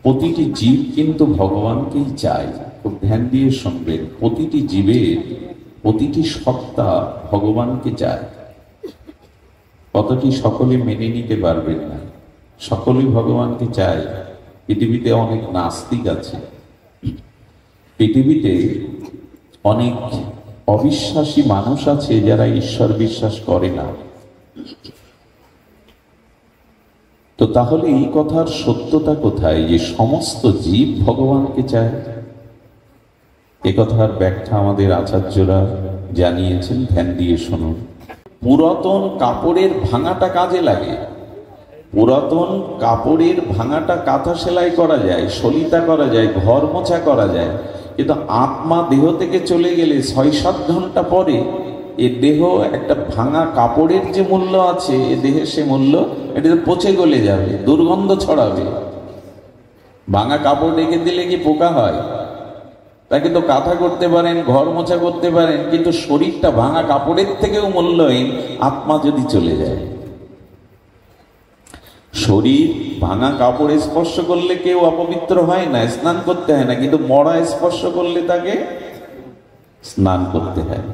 প্রতিটি জীব কিন্তু ভগবানকেই চায়। খুব ধ্যান দিয়ে শুনবেন, প্রতিটি জীবের প্রতিটি সত্তা ভগবানকে চায়। কতটি সকলে মেনে নিতে পারবেন না, সকলেই ভগবানকে চায়। পৃথিবীতে অনেক নাস্তিক আছে, পৃথিবীতে অনেক অবিশ্বাসী মানুষ আছে যারা ঈশ্বর বিশ্বাস করে না। তো তাহলে এই কথার সত্যতা কোথায় যে সমস্ত জীব ভগবানকে চায়? এ কথার ব্যাখ্যা আমাদের আচার্যরা জানিয়েছেন, ধ্যান দিয়ে শুনুন। পুরাতন কাপড়ের ভাঙাটা কাজে লাগে, পুরাতন কাপড়ের ভাঙাটা কাঁথা সেলাই করা যায়, সলিতা করা যায়, ঘর মোছা করা যায়। কিন্তু আত্মা দেহ থেকে চলে গেলে ৬-৭ ঘন্টা পরে এ দেহ একটা ভাঙা কাপড়ের যে মূল্য আছে, এ দেহের সে মূল্য এটা পচে গলে যাবে, দুর্গন্ধ ছড়াবে। ভাঙা কাপড় রেখে দিলে কি পোকা হয়? তাকে তো কাঁথা করতে পারেন, ঘর মোছা করতে পারেন, কিন্তু শরীরটা ভাঙা কাপড়ের থেকেও মূল্যহীন আত্মা যদি চলে যায়। শরীর ভাঙা কাপড় স্পর্শ করলে কেউ অপবিত্র হয় না, স্নান করতে হয় না, কিন্তু মরা স্পর্শ করলে তাকে স্নান করতে হয়।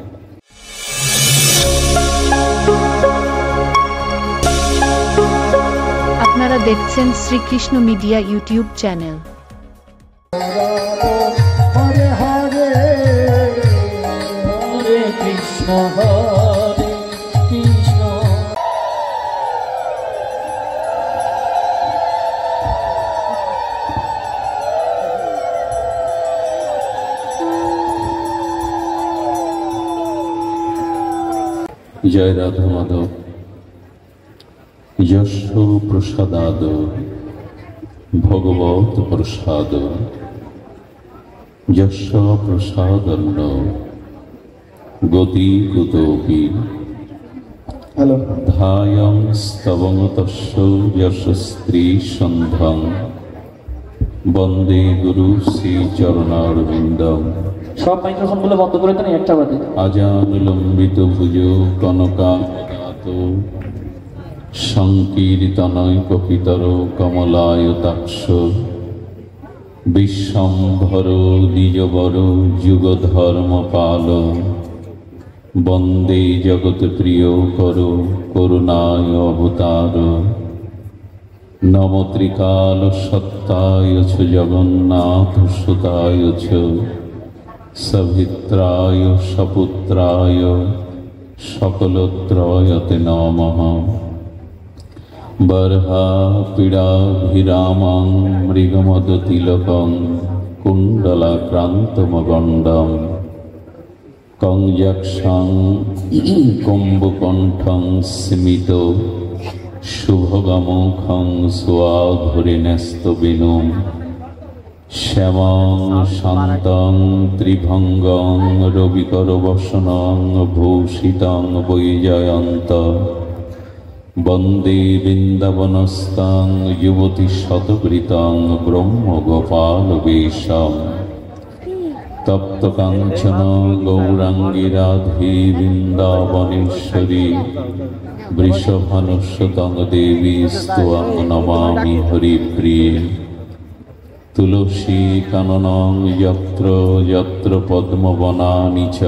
আপনারা দেখছেন Shrikrishna media YouTube channel. Hare Hare Hare Krishna হরে কৃষ্ণ। জয় রাধা মাধব। যশ প্রসাদাদ ভগবত প্রসাদ, যশ প্রসাদন্ন গতি কুতোপি ধায়ং স্তবং তস্য যশ স্ত্রী সন্ধং বন্দে গুরু শ্রী চরণারবিন্দম। সব মাইক্রোফোন গুলো বন্ধ করে দেন, একটা বাদে। আজানুলম্বিত ভুজ কনকাত সংকীর্তনয় কপিতর কমলায়তাক্ষ বিশ্বম্ভর দ্বিজবর যুগ ধর্মপাল বন্দে জগৎ প্রিয় কর করুণায় অবতার। নম ত্রিকাল সত্তায় ছ জগন্নাথ সুতায় ছ সভিত্রায় সপুত্রায় সকলত্রয়তে নমঃ। বর্হা পীড়াভিরামং মৃগমদতিলকং কুণ্ডলাক্রান্তমগণ্ডম কংযক্ষং কুম্ভকণ্ঠং স্মিত শুভগমুখং স্বাঘুরিন্যস্তবিনুম শ্যামং শান্তং ত্রিভঙ্গং রবিকরবসনং ভূষিতং বৈজয়ন্ত বন্দে বৃন্দাবনস্তাং যুবতী শতকৃতং ব্রহ্মগোপালবেশম তপ্ত কাঞ্চন গৌরাঙ্গী রাধে বৃন্দাবনেশ্বরী বৃষভানুষ্যতং দেবী স্ত্বং নমামি হরিপ্রিয়ে। তুলসী কাননং যত্র যত্র পদ্মবনানি চ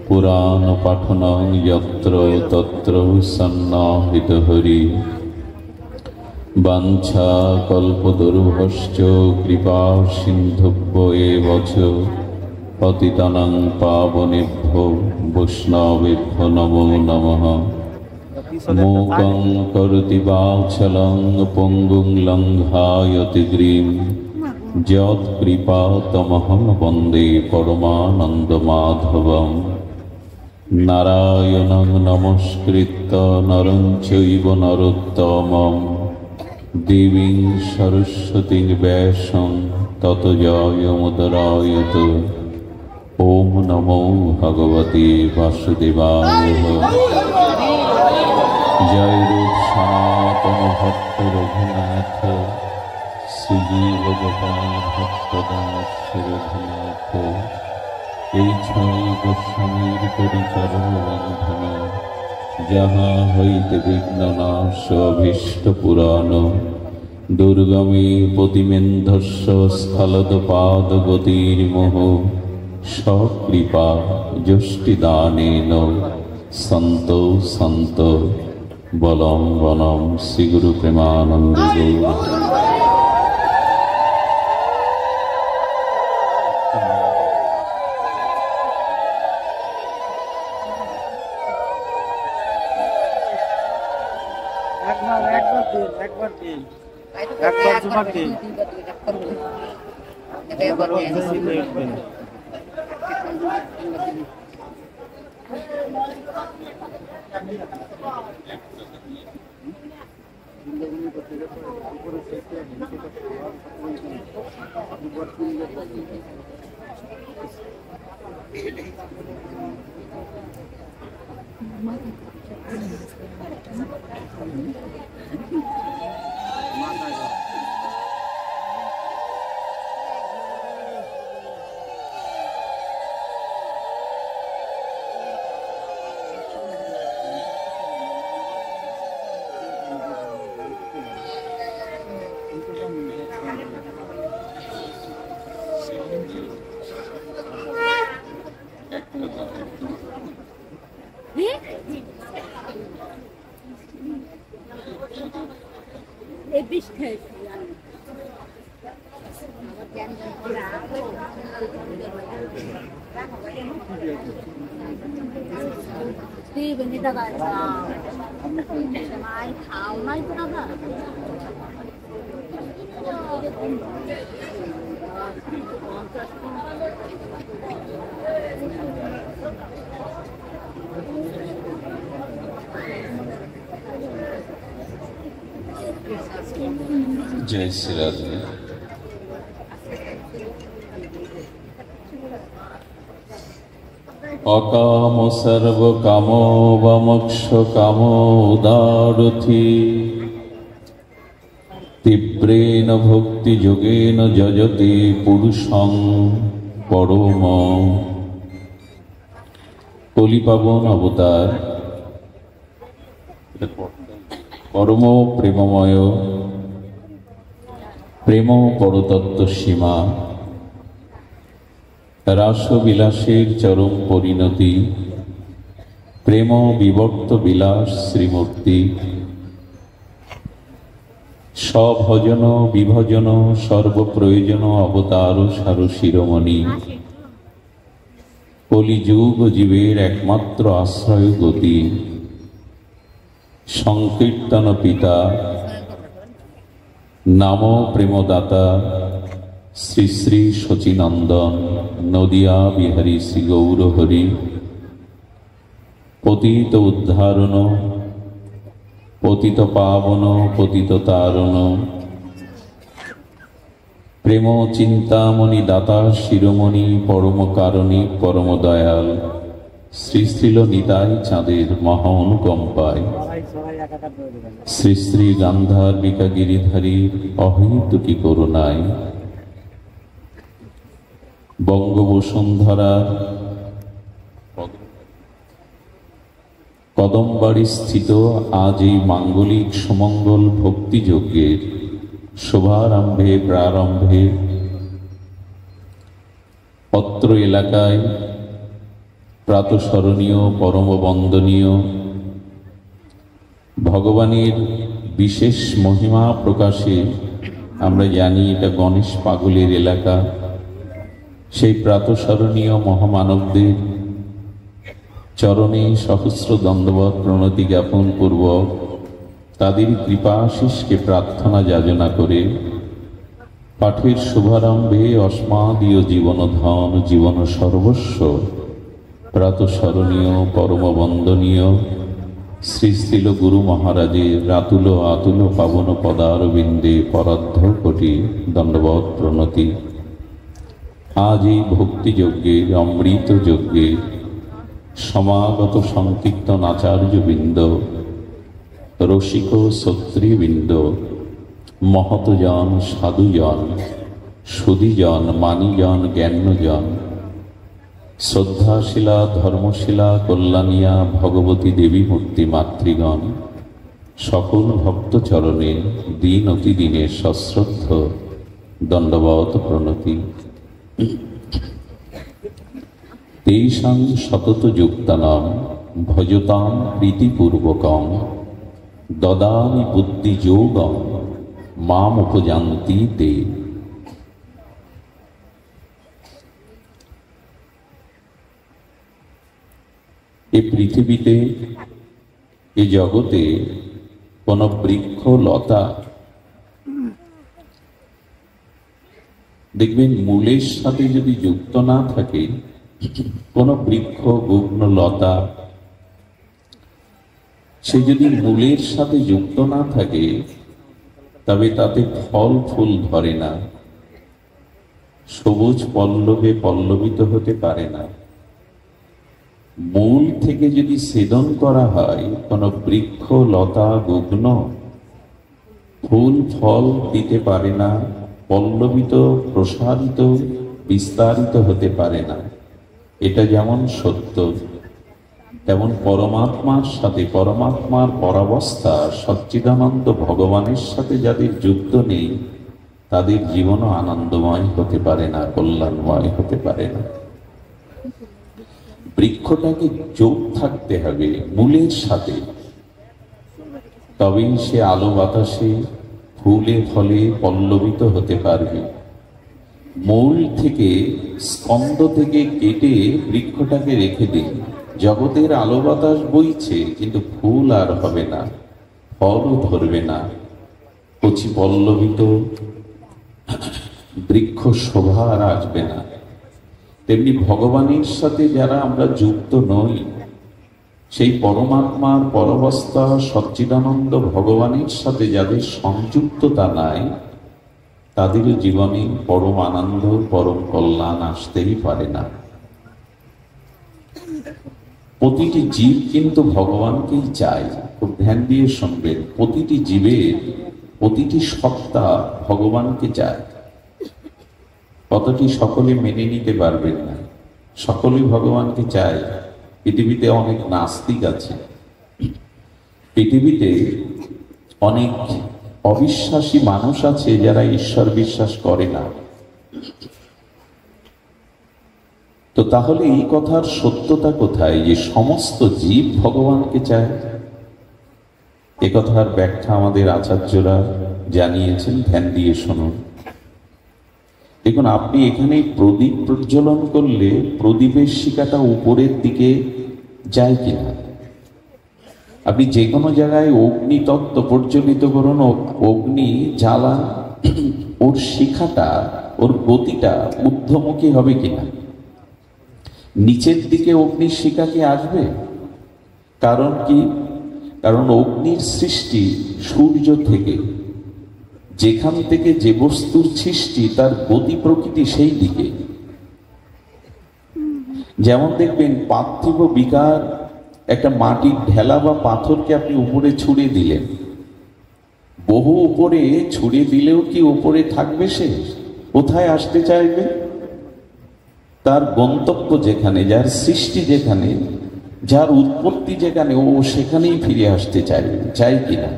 পুরাণ পাঠনং যত্র তত্র সন্নাহিত হরি। বাঞ্ছা কল্পতরুভশ্চ কৃপা সিন্ধুভ্য এব চ পতিতানাং পাবনেভ্যো বৈষ্ণবেভ্যো নমো নমঃ। মূকং করোতি বাচালং পঙ্গুং লঙ্ঘায়তে গিরিম যৎকৃপাতমহং বন্দে পরমানন্দমাধবম। নারায়ণং নমস্কৃত্য নরং চৈব নরোত্তমং দেবীং সরস্বতীং ব্যাসং ততো জয়মুদরায়ত। ওম নমো ভগবতে বাসুদেবায়। জয় রূপ সনাতন ভক্ত রঘুনাথ শ্রীজীব গোপাল ভক্তদাস রঘুনাথ। এই ছয় গোস্বামীর পরিচরণ বন্ধন যাহা হইতে বিঘ্ন নাশ অভীষ্ট পুরাণ দুর্গমে প্রতিমেন্ধস্য স্খলদপাদ গতির্মোহ সকৃপা যষ্টিদানেন সন্ত সন্ত বলম বনম শ্রীগুরু প্রেমানন্দ গৌর। जय श्री राधे। अकाम सर्व कामो वमोक्ष कामो उदारथि तीव्रेण भक्ति योगेन जजते पुरुषं परम। कलिपावन अवतार परम प्रेममय प्रेम परतत्व सीमा रासবিলাসের চরম পরিণতি প্রেম বিবর্ত বিলাস শ্রীমূর্তি সভজন বিভজন সর্বপ্রয়োজন অবতার সার শিরোমণি কলিযুগ জীবের একমাত্র আশ্রয় গতি সংকীর্তন পিতা নাম প্রেমদাতা শ্রী শ্রী শচীনন্দন নদিয়া বিহারী শ্রী গৌর হরি পতিত উদ্ধারণ পতিত পাবন পতিত তারণ প্রেম চিন্তামণি দাতা শিরোমণি পরম কারণী পরম দয়াল শ্রী শ্রীল নিতাই চাঁদের মহা অনুকম্পায় শ্রী শ্রী গান্ধার্বিকা গিরিধারীর অহৈতুকী করুণায় বঙ্গবসুন্ধরা কদমবাড়ি স্থিত আজ এই মাঙ্গলিক সুমঙ্গল ভক্তিযজ্ঞের শুভারম্ভে প্রারম্ভে অত্র এলাকায় প্রাতঃস্মরণীয় পরম বন্দনীয় ভগবানের বিশেষ মহিমা প্রকাশে আমরা জানি এটা গণেশ পাগলের এলাকা। সেই প্রাতঃস্মরণীয় মহামানবদের চরণে সহস্র দণ্ডবত প্রণতি জ্ঞাপন পূর্বক তাদের কৃপা আশিসকে প্রার্থনা যাচনা করে পাঠের শুভারম্ভে অস্মাদীয় জীবনধন জীবন সর্বস্ব প্রাতঃস্মরণীয় পরম বন্দনীয় শ্রী শ্রীল গুরু মহারাজের রাতুল আতুল পাবন পদারবিন্দে পরার্ধ কোটি দণ্ডবত প্রণতি। আজ এই ভক্তিযজ্ঞের অমৃত যজ্ঞে সমাগত সংকীর্তন আচার্যবৃন্দ রসিক সত্রীবৃন্দ মহতজন সাধুজন সুধীজন মানীজন জ্ঞানজন শ্রদ্ধাশীলা ধর্মশীলা কল্যাণিয়া ভগবতী দেবী মূর্তি মাতৃগণ সকল ভক্ত চরণে দিন অতিদিনের সশ্রদ্ধ দণ্ডবত প্রণতি। তেষাং সতত যুক্তানাং ভজতাং প্রীতিপূর্বকং দদামি বুদ্ধিযোগং মাম উপযান্তি তে। এই পৃথিবীতে, এই জগতে কোন বৃক্ষ লতা দেখবেন মূলের সাথে যদি যুক্ত না থাকে, কোন বৃক্ষ গুগ্ন লতা সে যদি মূলের সাথে যুক্ত না থাকে তবে তাতে ফল ফুল ধরে না, সবুজ পল্লবে পল্লবিত হতে পারে না। মূল থেকে যদি ছেদন করা হয় কোন বৃক্ষ লতা গুগ্ন, ফুল ফল দিতে পারে না, পল্লবিত প্রসারিত বিস্তারিত হতে পারে না। এটা যেমন সত্য, তেমন পরমাত্মার সাথে, পরমাত্মার পরাবস্থা সচ্চিদানন্দ ভগবানের সাথে যাদের যুক্ত নেই তাদের জীবনও আনন্দময় হতে পারে না, কল্যাণময় হতে পারে না। বৃক্ষটাকে যোগ থাকতে হবে মূলের সাথে, তবেই সে আলো বাতাসে ফুলে ফলে পল্লবিত হতে পারবে। মূল থেকে, স্কন্দ থেকে কেটে বৃক্ষটাকে রেখে দিন, জগতের আলো বাতাস বইছে কিন্তু ফুল আর হবে না, ফলও ধরবে না, কচি পল্লবিত বৃক্ষ শোভা আর আসবে না। তেমনি ভগবানের সাথে যারা আমরা যুক্ত নই, সেই পরমাত্মার পরবস্থা সচ্চিদানন্দ ভগবানের সাথে যাদের সংযুক্ততা নাই তাদেরও জীবনে পরম আনন্দ পরম কল্যাণ আসতেই পারে না। প্রতিটি জীব কিন্তু ভগবানকেই চায়, খুব ধ্যান দিয়ে শুনবেন। প্রতিটি জীবের, প্রতিটি সত্তা ভগবানকে চায়। কতটি সকলে মেনে নিতে পারবেন না, সকলেই ভগবানকে চায়। পৃথিবীতে অনেক নাস্তিক আছে, পৃথিবীতে অনেক অবিশ্বাসী মানুষ আছে যারা ঈশ্বর বিশ্বাস করে না। তো তাহলে এই কথার সত্যতা কোথায় যে সমস্ত জীব ভগবানকে চায়? এ কথার ব্যাখ্যা আমাদের আচার্যরা জানিয়েছেন, ধ্যান দিয়ে শুনুন। দেখুন, আপনি এখানে প্রদীপ প্রজ্বলন করলে প্রদীপের শিখাটা উপরের দিকে যায় কিনা? আপনি যে কোনো জায়গায় অগ্নি তত্ত্ব প্রজ্বলিত করুন, অগ্নি জ্বালান, ওর শিখাটা, ওর গতিটা ঊর্ধ্বমুখী হবে কিনা? নিচের দিকে অগ্নির শিখা কি আসবে? কারণ কি? কারণ অগ্নির সৃষ্টি সূর্য থেকে, যেখান থেকে যে বস্তুর সৃষ্টি তার গতি প্রকৃতি সেই দিকে। যেমন দেখবেন পার্থিব বিকার, একটা মাটির ঢেলা বা পাথরকে আপনি উপরে ছুঁড়ে দিলেন, বহু উপরে ছুঁড়ে দিলেও কি উপরে থাকবে? সে কোথায় আসতে চাইবে? তার গন্তব্য যেখানে, যার সৃষ্টি যেখানে, যার উৎপত্তি যেখানে, ও সেখানেই ফিরে আসতে চাইবে, চাই কিনা?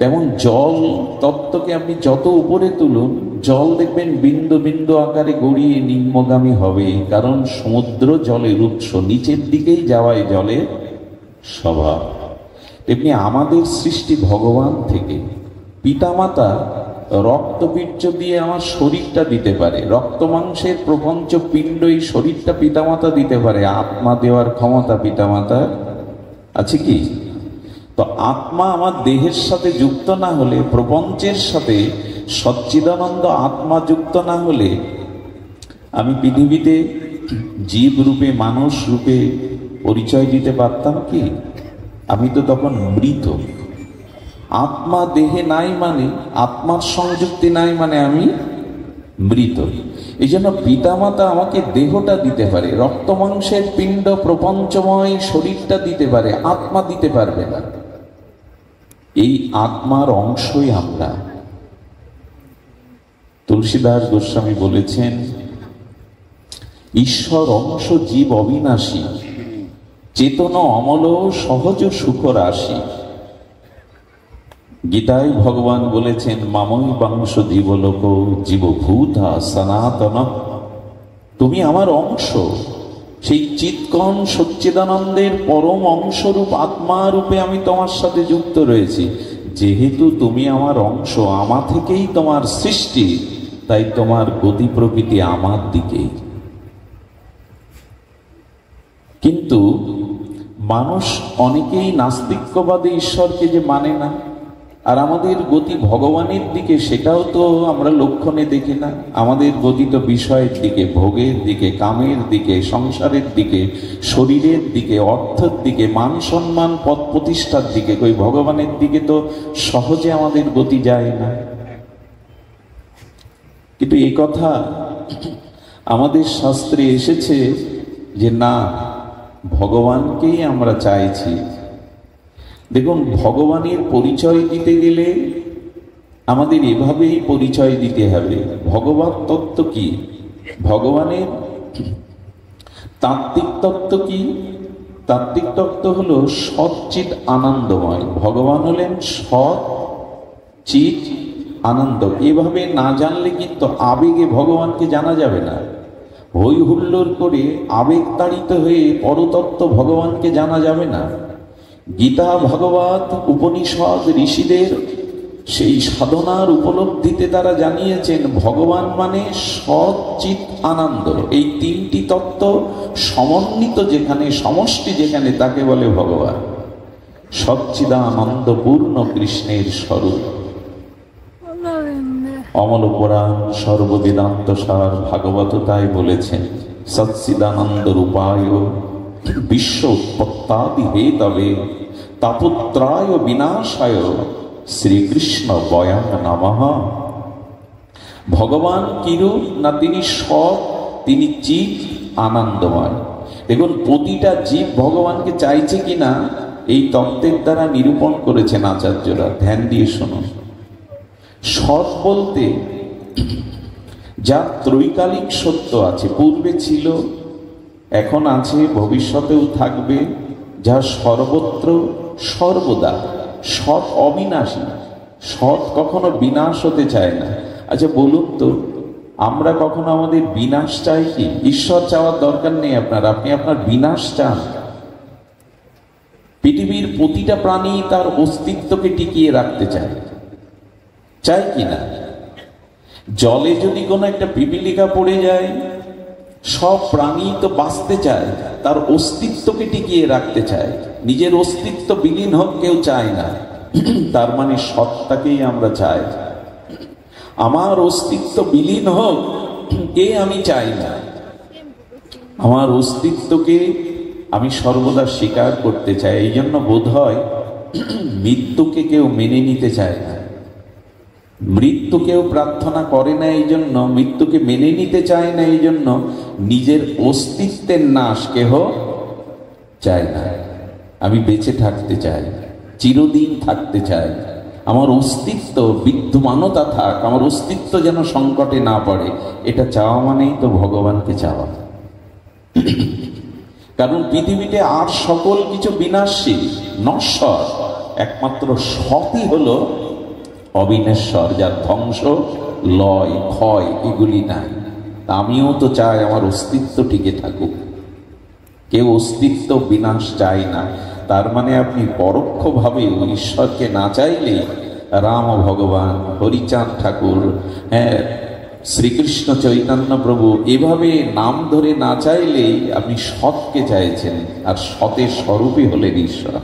তেমন জল তত্ত্বকে আপনি যত উপরে তুলুন, জল দেখবেন বিন্দু বিন্দু আকারে গড়িয়ে নিম্নগামী হবে, কারণ সমুদ্র জলের উৎস, নিচের দিকেই যাওয়ায় জলের স্বভাব। তেমনি আমাদের সৃষ্টি ভগবান থেকে। পিতামাতা রক্তবীর্য দিয়ে আমার শরীরটা দিতে পারে, রক্ত মাংসের প্রপঞ্চ পিণ্ড এই শরীরটা পিতামাতা দিতে পারে, আত্মা দেওয়ার ক্ষমতা পিতামাতার আছে কি? তো আত্মা আমার দেহের সাথে যুক্ত না হলে, প্রপঞ্চের সাথে সচ্চিদানন্দ আত্মা যুক্ত না হলে আমি পৃথিবীতে জীব রূপে, মানুষ রূপে পরিচয় দিতে পারতাম কি? আমি তো তখন মৃত। আত্মা দেহে নাই মানে, আত্মার সংযুক্তি নাই মানে আমি মৃত। এই জন্য পিতামাতা আমাকে দেহটা দিতে পারে, রক্ত মাংসের পিণ্ড প্রপঞ্চময় শরীরটা দিতে পারে, আত্মা দিতে পারবে না। এই আত্মার অংশই আমরা। তুলসীদাস গোস্বামী বলেছেন, ঈশ্বর অংশ জীব অবিনাশী, চেতন অমল সহজ সুখ রাশি, গীতায় ভগবান বলেছেন, মামই বাংশ জীবলোক জীবভূতা সনাতন। তুমি আমার অংশ, সেই চিৎকণ সচ্চিদানন্দের পরম অংশরূপ আত্মা রূপে আমি তোমার সাথে যুক্ত রয়েছি। যেহেতু তুমি আমার অংশ, আমা থেকেই তোমার সৃষ্টি, তাই তোমার গতি প্রকৃতি আমার দিকেই। কিন্তু মানুষ অনেকেই নাস্তিক্যবাদী ঈশ্বরকে যে মানে না, আর আমাদের গতি ভগবানের দিকে, সেটাও তো আমরা লক্ষণে দেখি না। আমাদের গতি তো বিষয়ের দিকে, ভোগের দিকে, কামের দিকে, সংসারের দিকে, শরীরের দিকে, অর্থের দিকে, মান সম্মান, পদ প্রতিষ্ঠার দিকে। কই ভগবানের দিকে তো সহজে আমাদের গতি যায় না। কিন্তু এই কথা আমাদের শাস্ত্রে এসেছে যে না, ভগবানকেই আমরা চাইছি। দেখুন, ভগবানের পরিচয় দিতে গেলে আমাদের এভাবেই পরিচয় দিতে হবে। ভগবত তত্ত্ব কি? ভগবানের তাত্ত্বিক তত্ত্ব কি? তাত্ত্বিক তত্ত্ব হলো সচ্চিৎ আনন্দময়। ভগবান হলেন সৎ চিৎ আনন্দ। এভাবে না জানলে কিন্তু আবেগে ভগবানকে জানা যাবে না। হই হুল্লোড় করে আবেগ তাড়িত হয়ে পরতত্ত্ব ভগবানকে জানা যাবে না। গীতা, ভাগবত, উপনিষদ, ঋষিদের সেই সাধনার উপলব্ধিতে তারা জানিয়েছেন ভগবান মানে সৎ চিৎ আনন্দ। এই তিনটি তত্ত্ব সমন্বিত যেখানে, সমষ্টি যেখানে, তাকে বলে ভগবান। সচ্চিদানন্দ পূর্ণ কৃষ্ণের স্বরূপ। অমল পুরাণ সর্ববেদান্ত সার ভাগবত তাই বলেছেন, সচ্চিদানন্দ রূপায় বিশ্ব উৎপত্তাদি হেতবে তাপত্রায় বিনাশায় শ্রীকৃষ্ণ বয়ান নমঃ। ভগবান কিরূপ না, তিনি সৎ, তিনি চিৎ আনন্দময়। দেখুন, প্রতিটা জীব ভগবানকে চাইছে কিনা এই তত্ত্বের দ্বারা নিরূপণ করেছেন আচার্যরা। ধ্যান দিয়ে শুনুন। সৎ বলতে যা ত্রৈকালিক সত্য আছে, পূর্বে ছিল, এখন আছে, ভবিষ্যতেও থাকবে, যা সর্বত্র সর্বদা। সৎ অবিনাশী, সৎ কখনো বিনাশ হতে চায় না। আচ্ছা বলুন তো, আমরা কখনো আমাদের বিনাশ চাই কি? ঈশ্বর চাওয়ার দরকার নেই আপনার, আপনি আপনার বিনাশ চান। পৃথিবীর প্রতিটা প্রাণী তার অস্তিত্বকে টিকিয়ে রাখতে চায়, চাই কিনা? জলে যদি কোনো একটা পিপিলিকা পড়ে যায়, সব প্রাণী তো বাঁচতে চায়, তার অস্তিত্বকে টিকিয়ে রাখতে চায়, নিজের অস্তিত্ব বিলীন হোক কেউ চায় না। তার মানে সত্তাকেই আমরা চাই। আমার অস্তিত্ব বিলীন হোক কে আমি চাই না, আমার অস্তিত্বকে আমি সর্বদা স্বীকার করতে চাই। এই জন্য বোধ হয় মৃত্যুকে কেউ মেনে নিতে চায় না, মৃত্যুকেও প্রার্থনা করে না, এই জন্য মৃত্যুকে মেনে নিতে চায় না, এই জন্য নিজের অস্তিত্বের নাশ কেহ চায় না। আমি বেঁচে থাকতে চাই, চিরদিন থাকতে চাই, আমার অস্তিত্ব বিদ্যমানতা থাক, আমার অস্তিত্ব যেন সংকটে না পড়ে। এটা চাওয়া মানেই তো ভগবানকে চাওয়া। কারণ পৃথিবীতে আর সকল কিছু বিনাশী, নশ্বর, একমাত্র সৎই হলো অবিনশ্বর, যার ধ্বংস, লয়, ক্ষয় এগুলি নাই। আমিও তো চাই আমার অস্তিত্ব টিকে থাকুক। কেউ অস্তিত্ব বিনাশ চায় না। তার মানে আপনি পরোক্ষভাবে ঈশ্বরকে না চাইলে, রাম ভগবান, হরিচাঁদ ঠাকুর, শ্রীকৃষ্ণ চৈতন্য প্রভু, এভাবে নাম ধরে না চাইলে আপনি সৎকে চাইছেন, আর সতের স্বরূপই হলেন ঈশ্বর।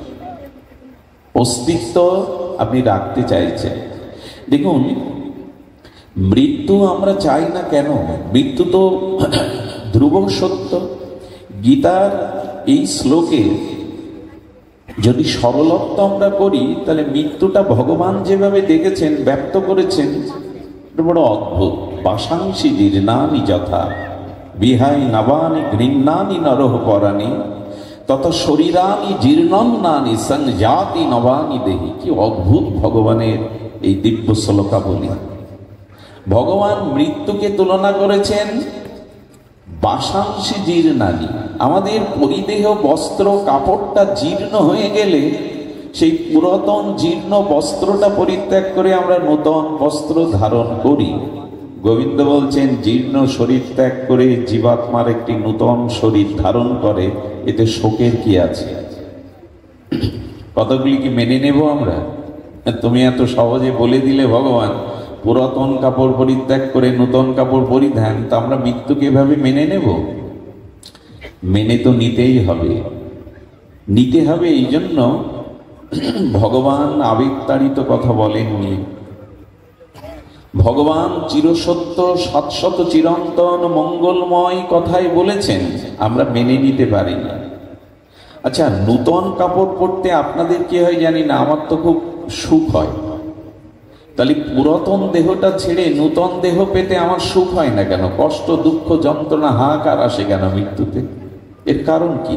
অস্তিত্ব আপনি রাখতে চাইছেন। দেখুন, মৃত্যু আমরা চাই না কেন? মৃত্যু তো ধ্রুব সত্য। গীতার এই শ্লোকে যদি সরলত্ব আমরা করি, তাহলে মৃত্যুটা ভগবান যেভাবে দেখেছেন, ব্যক্ত করেছেন, বড় অদ্ভুত। বাসাংসি জীর্ণানি যথা বিহাই নবানি ঘৃণানি নরহ পরাণি তত শরীরানি জীর্ণানি সংজাতি নবানি দেহি। কি অদ্ভুত ভগবানের এই দিব্য শ্লোকাবলী। ভগবান মৃত্যুকে তুলনা করেছেন বাসাংসি জীর্ণানি। আমাদের পরিদেহ, বস্ত্র, কাপড়টা জীর্ণ হয়ে গেলে সেই পুরাতন জীর্ণ বস্ত্রটা পরিত্যাগ করে আমরা নূতন বস্ত্র ধারণ করি। গোবিন্দ বলছেন, জীর্ণ শরীর ত্যাগ করে জীবাত্মার একটি নূতন শরীর ধারণ করে, এতে শোকের কি আছে? কতগুলি কি মেনে নেব আমরা? তুমি এত সহজে বলে দিলে ভগবান পুরাতন কাপড় পরিত্যাগ করে নূতন কাপড় পরিধান, তা আমরা মৃত্যুকে এভাবে মেনে নেব? মেনে তো নিতেই হবে, নিতে হবে। এই জন্য ভগবান আবেগতাড়িত কথা বলেননি। ভগবান চিরসত্য শাশ্বত চিরন্তন মঙ্গলময় কথাই বলেছেন, আমরা মেনে নিতে পারি না। আচ্ছা, নূতন কাপড় পরতে আপনাদের কি হয় জানি না, আমার তো খুব সুখ হয়। তাহলে পুরাতন দেহটা ছেড়ে নূতন দেহ পেতে আমার সুখ হয় না কেন? কষ্ট, দুঃখ, যন্ত্রণা, হাহাকার আসে কেন মৃত্যুতে? এর কারণ কি?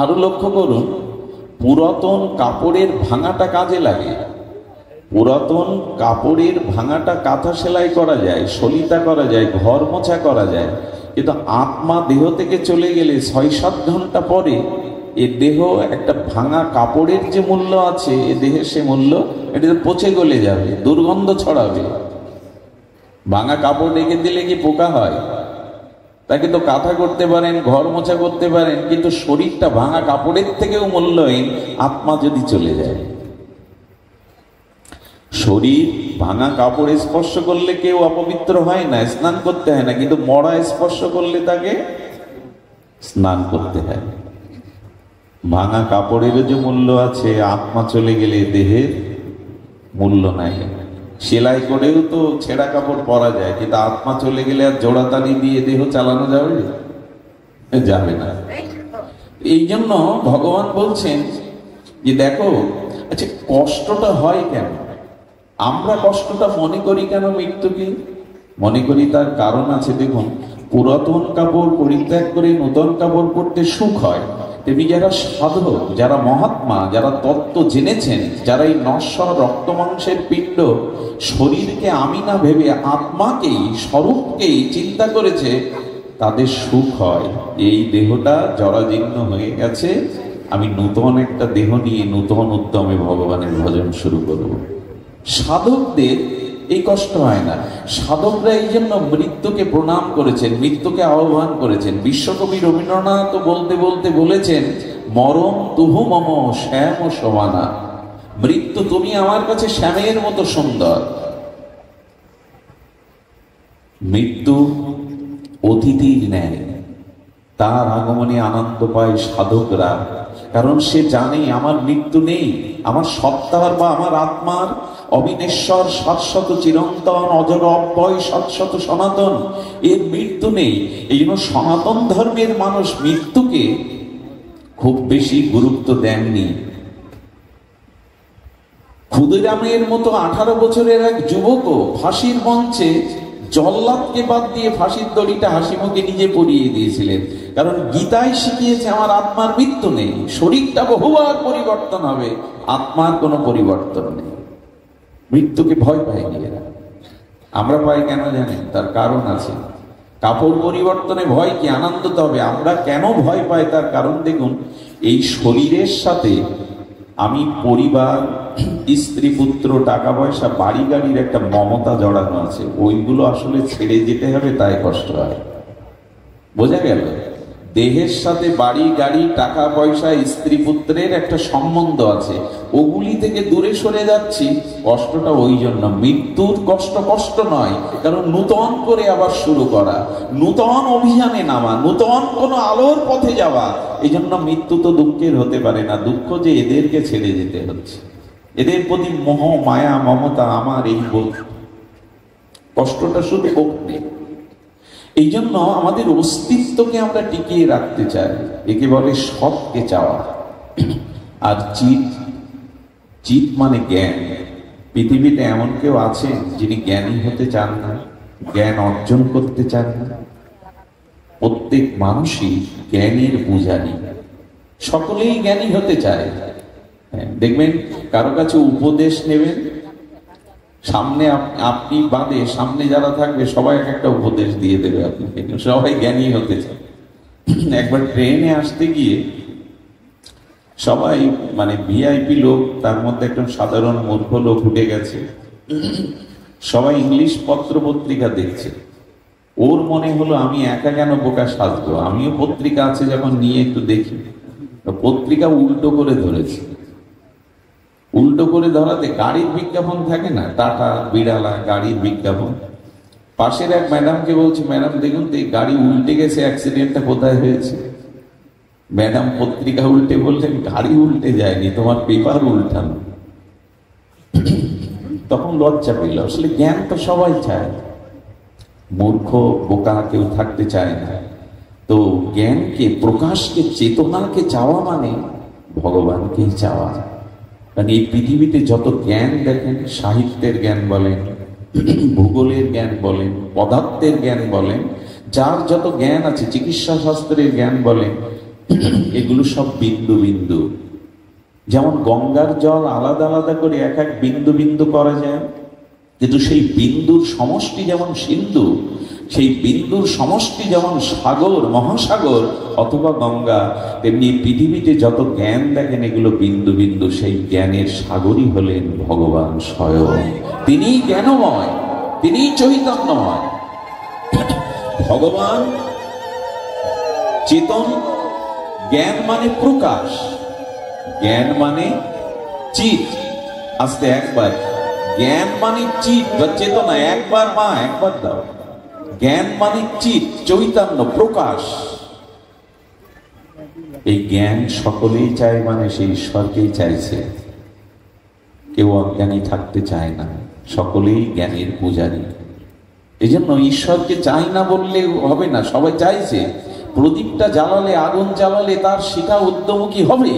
আরো লক্ষ্য করুন, পুরাতন কাপড়ের ভাঙাটা কাজে লাগে। পুরাতন কাপড়ের ভাঙাটা কাঁথা সেলাই করা যায়, সলিতা করা যায়, ঘর মোছা করা যায়। কিন্তু আত্মা দেহ থেকে চলে গেলে ৬-৭ ঘন্টা পরে এ দেহ একটা ভাঙা কাপড়ের যে মূল্য আছে, এ দেহের সে মূল্য এটা পচে গলে যাবে, দুর্গন্ধ ছড়াবে। ভাঙা কাপড় রেখে দিলে কি পোকা হয়? তাকে তো কাঁথা করতে পারেন, ঘর মোছা করতে পারেন, কিন্তু শরীরটা ভাঙা কাপড়ের থেকেও মূল্যহীন আত্মা যদি চলে যায়। শরীর ভাঙা কাপড় স্পর্শ করলে কেউ অপবিত্র হয় না, স্নান করতে হয় না, কিন্তু মরা স্পর্শ করলে তাকে স্নান করতে হয়। ভাঙা কাপড়েরও যে মূল্য আছে, আত্মা চলে গেলে দেহের মূল্য নাই। সেলাই করেও তো ছেঁড়া কাপড় পরা যায়, কিন্তু আত্মা চলে গেলে আর জোড়াতালি দিয়ে দেহ চালানো যাবে? যাবে না। এই জন্য ভগবান বলছেন যে দেখো, আচ্ছা কষ্টটা হয় কেন? আমরা কষ্টটা মনে করি কেন মৃত্যুকে? মনে করি তার কারণ আছে। দেখুন, পুরাতন কাপড় পরিত্যাগ করে নতুন কাপড় পরতে সুখ হয়, তেমনি যারা সাধক, যারা মহাত্মা, যারা তত্ত্ব জেনেছেন, যারা এই নশ্বর রক্ত মাংসের পিণ্ড শরীরকে আমি না ভেবে আত্মাকেই, স্বরূপকেই চিন্তা করেছে, তাদের সুখ হয়। এই দেহটা জরাজীর্ণ হয়ে গেছে, আমি নূতন একটা দেহ নিয়ে নূতন উদ্যমে ভগবানের ভজন শুরু করব। সাধকদের এই কষ্ট হয় না। সাধকরা এই জন্য মৃত্যুকে প্রণাম করেছেন, মৃত্যুকে আহ্বান করেছেন। বিশ্বকবি রবীন্দ্রনাথ বলতে বলতে বলেছেন, মরণ তুহু মম শ্যাম সমানা। মৃত্যু, তুমি আমার কাছে শ্যামের মতো সুন্দর। মৃত্যু অতিথির ন্যায়, তার আগমনে আনন্দ পায় সাধকরা। কারণ সে জানে আমার মৃত্যু নেই, আমার সত্তার বা আমার আত্মার অবিনেশ্বর শাশ্বত চিরন্তন অজর অব্যয় শাশ্বত সনাতন, এর মৃত্যু নেই। এই জন্য সনাতন ধর্মের মানুষ মৃত্যুকে খুব বেশি গুরুত্ব দেননি। ক্ষুদিরামের মতো 18 বছরের এক যুবকও ফাঁসির মঞ্চে জল্লাদকে বাদ দিয়ে ফাঁসির দড়িটা হাসিমুখে নিজে পরিয়ে দিয়েছিলেন। কারণ গীতায় শিখিয়েছে আমার আত্মার মৃত্যু নেই, শরীরটা বহুবার পরিবর্তন হবে, আত্মার কোনো পরিবর্তন নেই। মৃত্যুকে ভয় পায়নি এরা। আমরা পাই কেন জানেন? তার কারণ আছে। কাপড় পরিবর্তনে ভয় কি? আনন্দ তো হবে। আমরা কেন ভয় পাই তার কারণ দেখুন, এই শরীরের সাথে আমি পরিবার, স্ত্রী, পুত্র, টাকা পয়সা, বাড়ি গাড়ির একটা মমতা জড়ানো আছে, ওইগুলো আসলে ছেড়ে যেতে হবে, তাই কষ্ট হয়। বোঝা গেল? দেহের সাথে বাড়ি গাড়ি, টাকা পয়সা, স্ত্রী পুত্রের একটা সম্বন্ধ আছে, ওগুলি থেকে দূরে সরে যাচ্ছি, কষ্টটা ওই জন্য। মৃত্যুর কষ্ট কষ্ট নয়, কারণ নূতন করে আবার শুরু করা, নূতন অভিযানে নামা, নূতন কোনো আলোর পথে যাওয়া। এই জন্য মৃত্যু তো দুঃখের হতে পারে না। দুঃখ যে এদেরকে ছেড়ে যেতে হচ্ছে, এদের প্রতি মোহ মায়া মমতা আমার এই বোধ, কষ্টটা শুধু ভক্তি। এই জন্য আমাদের অস্তিত্বকে আমরা টিকিয়ে রাখতে চাই, একে বলে সৎকে চাওয়া। আর চিত, চিত মানে জ্ঞান। পৃথিবীতে এমন কেউ আছেন যিনি জ্ঞানী হতে চান না, জ্ঞান অর্জন করতে চান না? প্রত্যেক মানুষই জ্ঞানের পূজারী, সকলেই জ্ঞানী হতে চায়। দেখবেন কারো কাছে উপদেশ নেবেন, সামনে আপনি বাদে সামনে যারা থাকবে সবাই একটা উপদেশ দিয়ে দেবে আপনাকে, সবাই জ্ঞানী হতে চায়। একবার ট্রেনে আসতে গিয়ে সবাই মানে ভিআইপি লোক, তার মধ্যে একজন সাধারণ মূর্খ লোক উঠে গেছে, সবাই ইংলিশ পত্র পত্রিকা দেখছে। ওর মনে হলো আমি একা কেন বোকা সাজবো, আমিও পত্রিকা আছে যখন নিয়ে একটু দেখি। পত্রিকা উল্টো করে ধরেছে। উল্টো করে ধরাতে গাড়ির বিজ্ঞাপন থাকে না, টাটা বিড়ালা গাড়ির বিজ্ঞাপন। পাশের এক ম্যাডামকে বলছে, ম্যাডাম দেখুন তো এই গাড়ি উল্টে গেছে, অ্যাক্সিডেন্টটা কোথায় হয়েছে? ম্যাডাম পত্রিকা উল্টে বললেন, গাড়ি উল্টে যায়নি, তোমার পেপার উল্টানো। তখন লজ্জা পেল। আসলে জ্ঞান তো সবাই চায়, মূর্খ বোকা কেউ থাকতে চায় না। তো জ্ঞানকে, প্রকাশকে, চেতনাকে চাওয়া মানে ভগবানকেই চাওয়া। কারণ এই পৃথিবীতে যত জ্ঞান দেখেন, সাহিত্যের জ্ঞান বলেন, ভূগোলের জ্ঞান বলেন, পদার্থের জ্ঞান বলেন, যার যত জ্ঞান আছে, চিকিৎসা শাস্ত্রের জ্ঞান বলেন, এগুলো সব বিন্দু বিন্দু। যেমন গঙ্গার জল আলাদা আলাদা করে এক এক বিন্দু বিন্দু করা যায়, কিন্তু সেই বিন্দুর সমষ্টি যেমন সিন্ধু, সেই বিন্দুর সমষ্টি যেমন সাগর, মহাসাগর অথবা গঙ্গা, তেমনি পৃথিবীতে যত জ্ঞান দেখেন এগুলো বিন্দু বিন্দু। সেই জ্ঞানের সাগরই হলেন ভগবান স্বয়ং। তিনিই জ্ঞানময়, তিনিই চৈতন্যময়। ভগবান চেতন। জ্ঞান মানে প্রকাশ, জ্ঞান মানে চিত। আস্তে একবার, জ্ঞান মানে চিত বা চেতনা। একবার মা, একবার দাও। জ্ঞান মানে চিত, চৈতন্য, প্রকাশ। এই জ্ঞান সকলেই চায়, মানে সেই ঈশ্বরকেই চাইছে। কেউ অজ্ঞানী থাকতে চায় না, সকলেই জ্ঞানের পূজারী। এই জন্য ঈশ্বরকে চাই না বললে হবে না, সবাই চাইছে। প্রদীপটা জ্বালালে, আগুন জ্বালালে তার শিখা উদ্যমুখী হবে।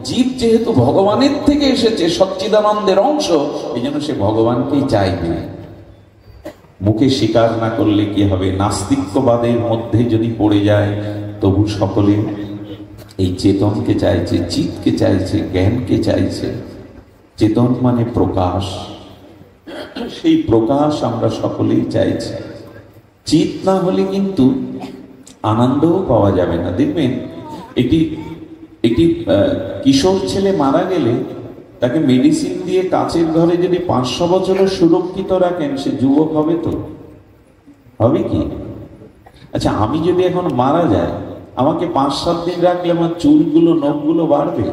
জীব যেহেতু ভগবানের থেকে এসেছে, সচ্চিদানন্দের অংশ, এই জন্য সে ভগবানকেই চাইবে। মুখে স্বীকার না করলে কি হবে? নাস্তিক্যবাদের মধ্যে যদি পড়ে যায়, তবু সকলে এই চেতনকে চাইছে, চিতকে চাইছে, জ্ঞানকে চাইছে। চেতন মানে প্রকাশ, সেই প্রকাশ আমরা সকলেই চাইছি। চিত না হলে কিন্তু আনন্দও পাওয়া যাবে না। দেখবেন একটি কিশোর ছেলে মারা গেলে তাকে মেডিসিন দিয়ে কাচের ঘরে যদি 500 বছরও সুরক্ষিত রাখেন, সে যুবক হবে তো? হবে কি? আচ্ছা, আমি যদি এখন মারা যাই, আমাকে 5-7 দিন রাখলে আমার চুলগুলো, নখগুলো বাড়বে?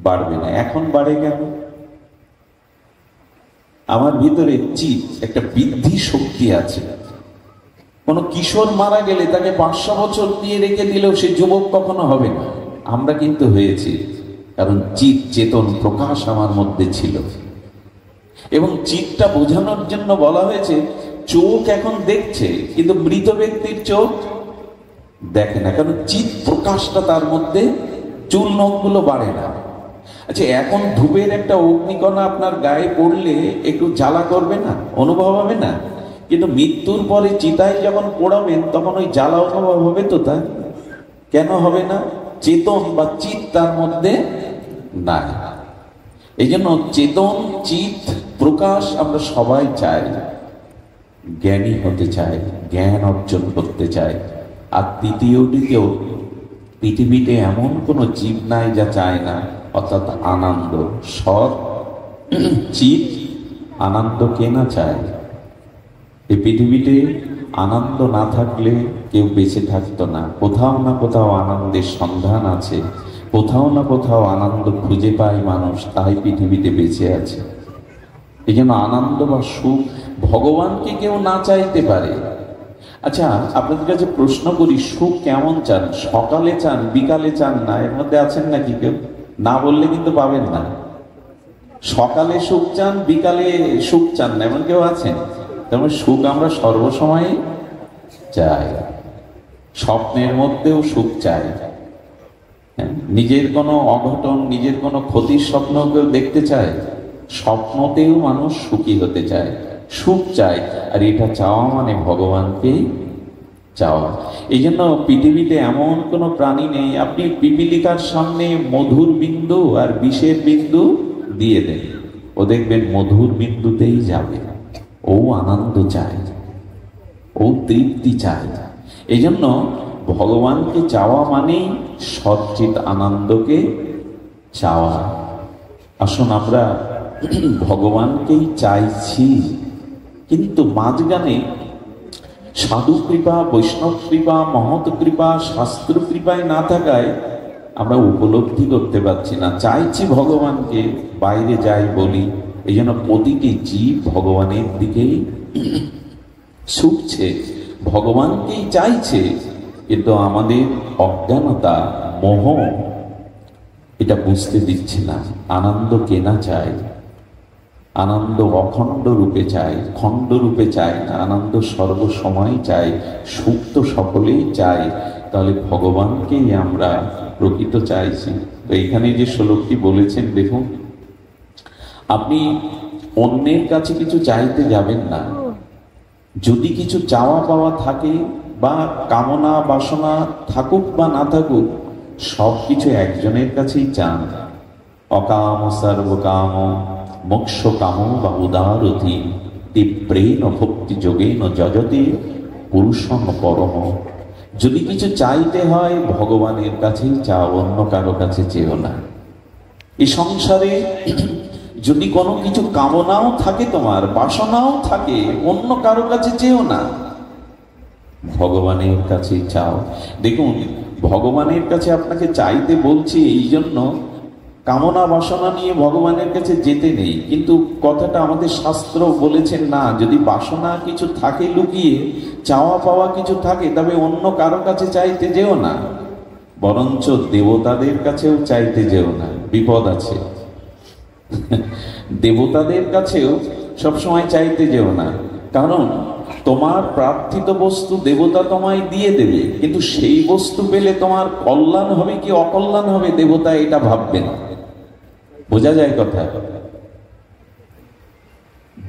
বাড়বে না। এখন বাড়ে কেন? আমার ভিতরে চিত, একটা বৃদ্ধি শক্তি আছে। কোন কিশোর মারা গেলে তাকে 500 বছর দিয়ে রেখে দিলেও সে যুবক কখনো হবে না। আমরা কিন্তু হয়েছি, কারণ চিত, চেতন, প্রকাশ আমার মধ্যে ছিল। এবং চিতটা বোঝানোর জন্য বলা হয়েছে, চোখ এখন দেখছে কিন্তু মৃত ব্যক্তির চোখ দেখে না, কারণ চিত প্রকাশটা তার মধ্যে, চুল নখগুলো বাড়ে না। আচ্ছা, এখন ধূপের একটা অগ্নিকণা আপনার গায়ে পড়লে একটু জ্বালা করবে না, অনুভব হবে না? কিন্তু মৃত্যুর পরে চিতায় যখন পোড়াবেন তখন ওই জ্বালা অনুভব হবে তো? তা কেন হবে না? চেতন বা চিত তার মধ্যে নাই। এই জন্য চেতন, চিত, প্রকাশ আমরা সবাই চাই। জ্ঞানী হতে চাই, জ্ঞান অর্জন করতে চাই। আর দ্বিতীয়টিতেও পৃথিবীতে এমন কোনো জীব নাই যা চায় না, অর্থাৎ আনন্দ। সৎ চিত আনন্দ কে না চায়? এই পৃথিবীতে আনন্দ না থাকলে কেউ বেঁচে থাকতো না। কোথাও না কোথাও আনন্দের সন্ধান আছে, কোথাও না কোথাও আনন্দ খুঁজে পায় মানুষ, তাই পৃথিবীতে বেঁচে আছে। এই জন্য আনন্দ বা সুখ, ভগবানকে কেউ না চাইতে পারে। আচ্ছা, আপনাদের কাছে প্রশ্ন করি, সুখ কেমন চান? সকালে চান, বিকালে চান না? এর মধ্যে আছেন নাকি কেউ? না বললে কিন্তু পাবেন না। সকালে সুখ চান, বিকালে সুখ চান না, এমন কেউ আছেন? তেমন সুখ আমরা সর্বসময় চাই। স্বপ্নের মধ্যেও সুখ চাই। নিজের কোনো অঘটন, নিজের কোনো ক্ষতির স্বপ্ন কেউ দেখতে চায়? স্বপ্নতেও মানুষ সুখী হতে চায়, সুখ চায়। আর এটা চাওয়া মানে ভগবানকেই চাওয়া। এই জন্য পৃথিবীতে এমন কোনো প্রাণী নেই, আপনি পিপীলিকার সামনে মধুর বিন্দু আর বিষের বিন্দু দিয়ে দেন, ও দেখবেন মধুর বিন্দুতেই যাবে। ও আনন্দ চায়, ও তৃপ্তি চায়। এই জন্য ভগবানকে চাওয়া মানেই সচ্চিত আনন্দকে চাওয়া। আসুন আমরা ভগবানকেই চাইছি, কিন্তু মাঝখানে সাধু কৃপা, বৈষ্ণব কৃপা, মহৎ কৃপা, শাস্ত্র কৃপায় না থাকায় আমরা উপলব্ধি করতে পারছি না। চাইছি ভগবানকে, বাইরে যাই বলি, এই জন্য প্রতিটি জীব ভগবানের দিকেই ছুটছে, ভগবানকেই চাইছে, কিন্তু আমাদের অজ্ঞানতা, মোহ এটা বুঝতে দিচ্ছে না। আনন্দ কেনা চাই, আনন্দ অখণ্ড রূপে চাই, খণ্ড রূপে চাই না, আনন্দ সর্বসময় চাই, সুখ তো সকলেই চাই। তাহলে ভগবানকেই আমরা প্রকৃত চাইছি। তো এখানে যে শ্লোকটি বলেছেন, দেখুন, আপনি অন্যের কাছে কিছু চাইতে যাবেন না। যদি কিছু চাওয়া পাওয়া থাকে বা কামনা বাসনা থাকুক বা না থাকুক, সব কিছু একজনের কাছেই চান। অকাম সর্বকাম মোক্ষ কাম বা উদারতি তীব্রেণ ভক্তি যোগেন যজতে পুরুষং পরম। যদি কিছু চাইতে হয় ভগবানের কাছেই চাও, অন্য কারো কাছে চেও না। এই সংসারে যদি কোনো কিছু কামনাও থাকে, তোমার বাসনাও থাকে, অন্য কারো কাছে চেও না, ভগবানের কাছে চাও। দেখুন, ভগবানের কাছে আপনাকে চাইতে বলছি এই জন্য, কামনা বাসনা নিয়ে ভগবানের কাছে যেতে নেই। কিন্তু কথাটা আমাদের শাস্ত্র বলেছেন না, যদি বাসনা কিছু থাকে লুকিয়ে, চাওয়া পাওয়া কিছু থাকে, তবে অন্য কারো কাছে চাইতে যেও না, বরঞ্চ দেবতাদের কাছেও চাইতে যেও না, বিপদ আছে। দেবতাদের কাছেও সবসময় চাইতে যেও না, কারণ তোমার প্রার্থিত বস্তু দেবতা তোমায় দিয়ে দেবে, কিন্তু সেই বস্তু পেলে তোমার কল্যাণ হবে কি অকল্যাণ হবে দেবতা এটা ভাববে না। বোঝা যায় কথা?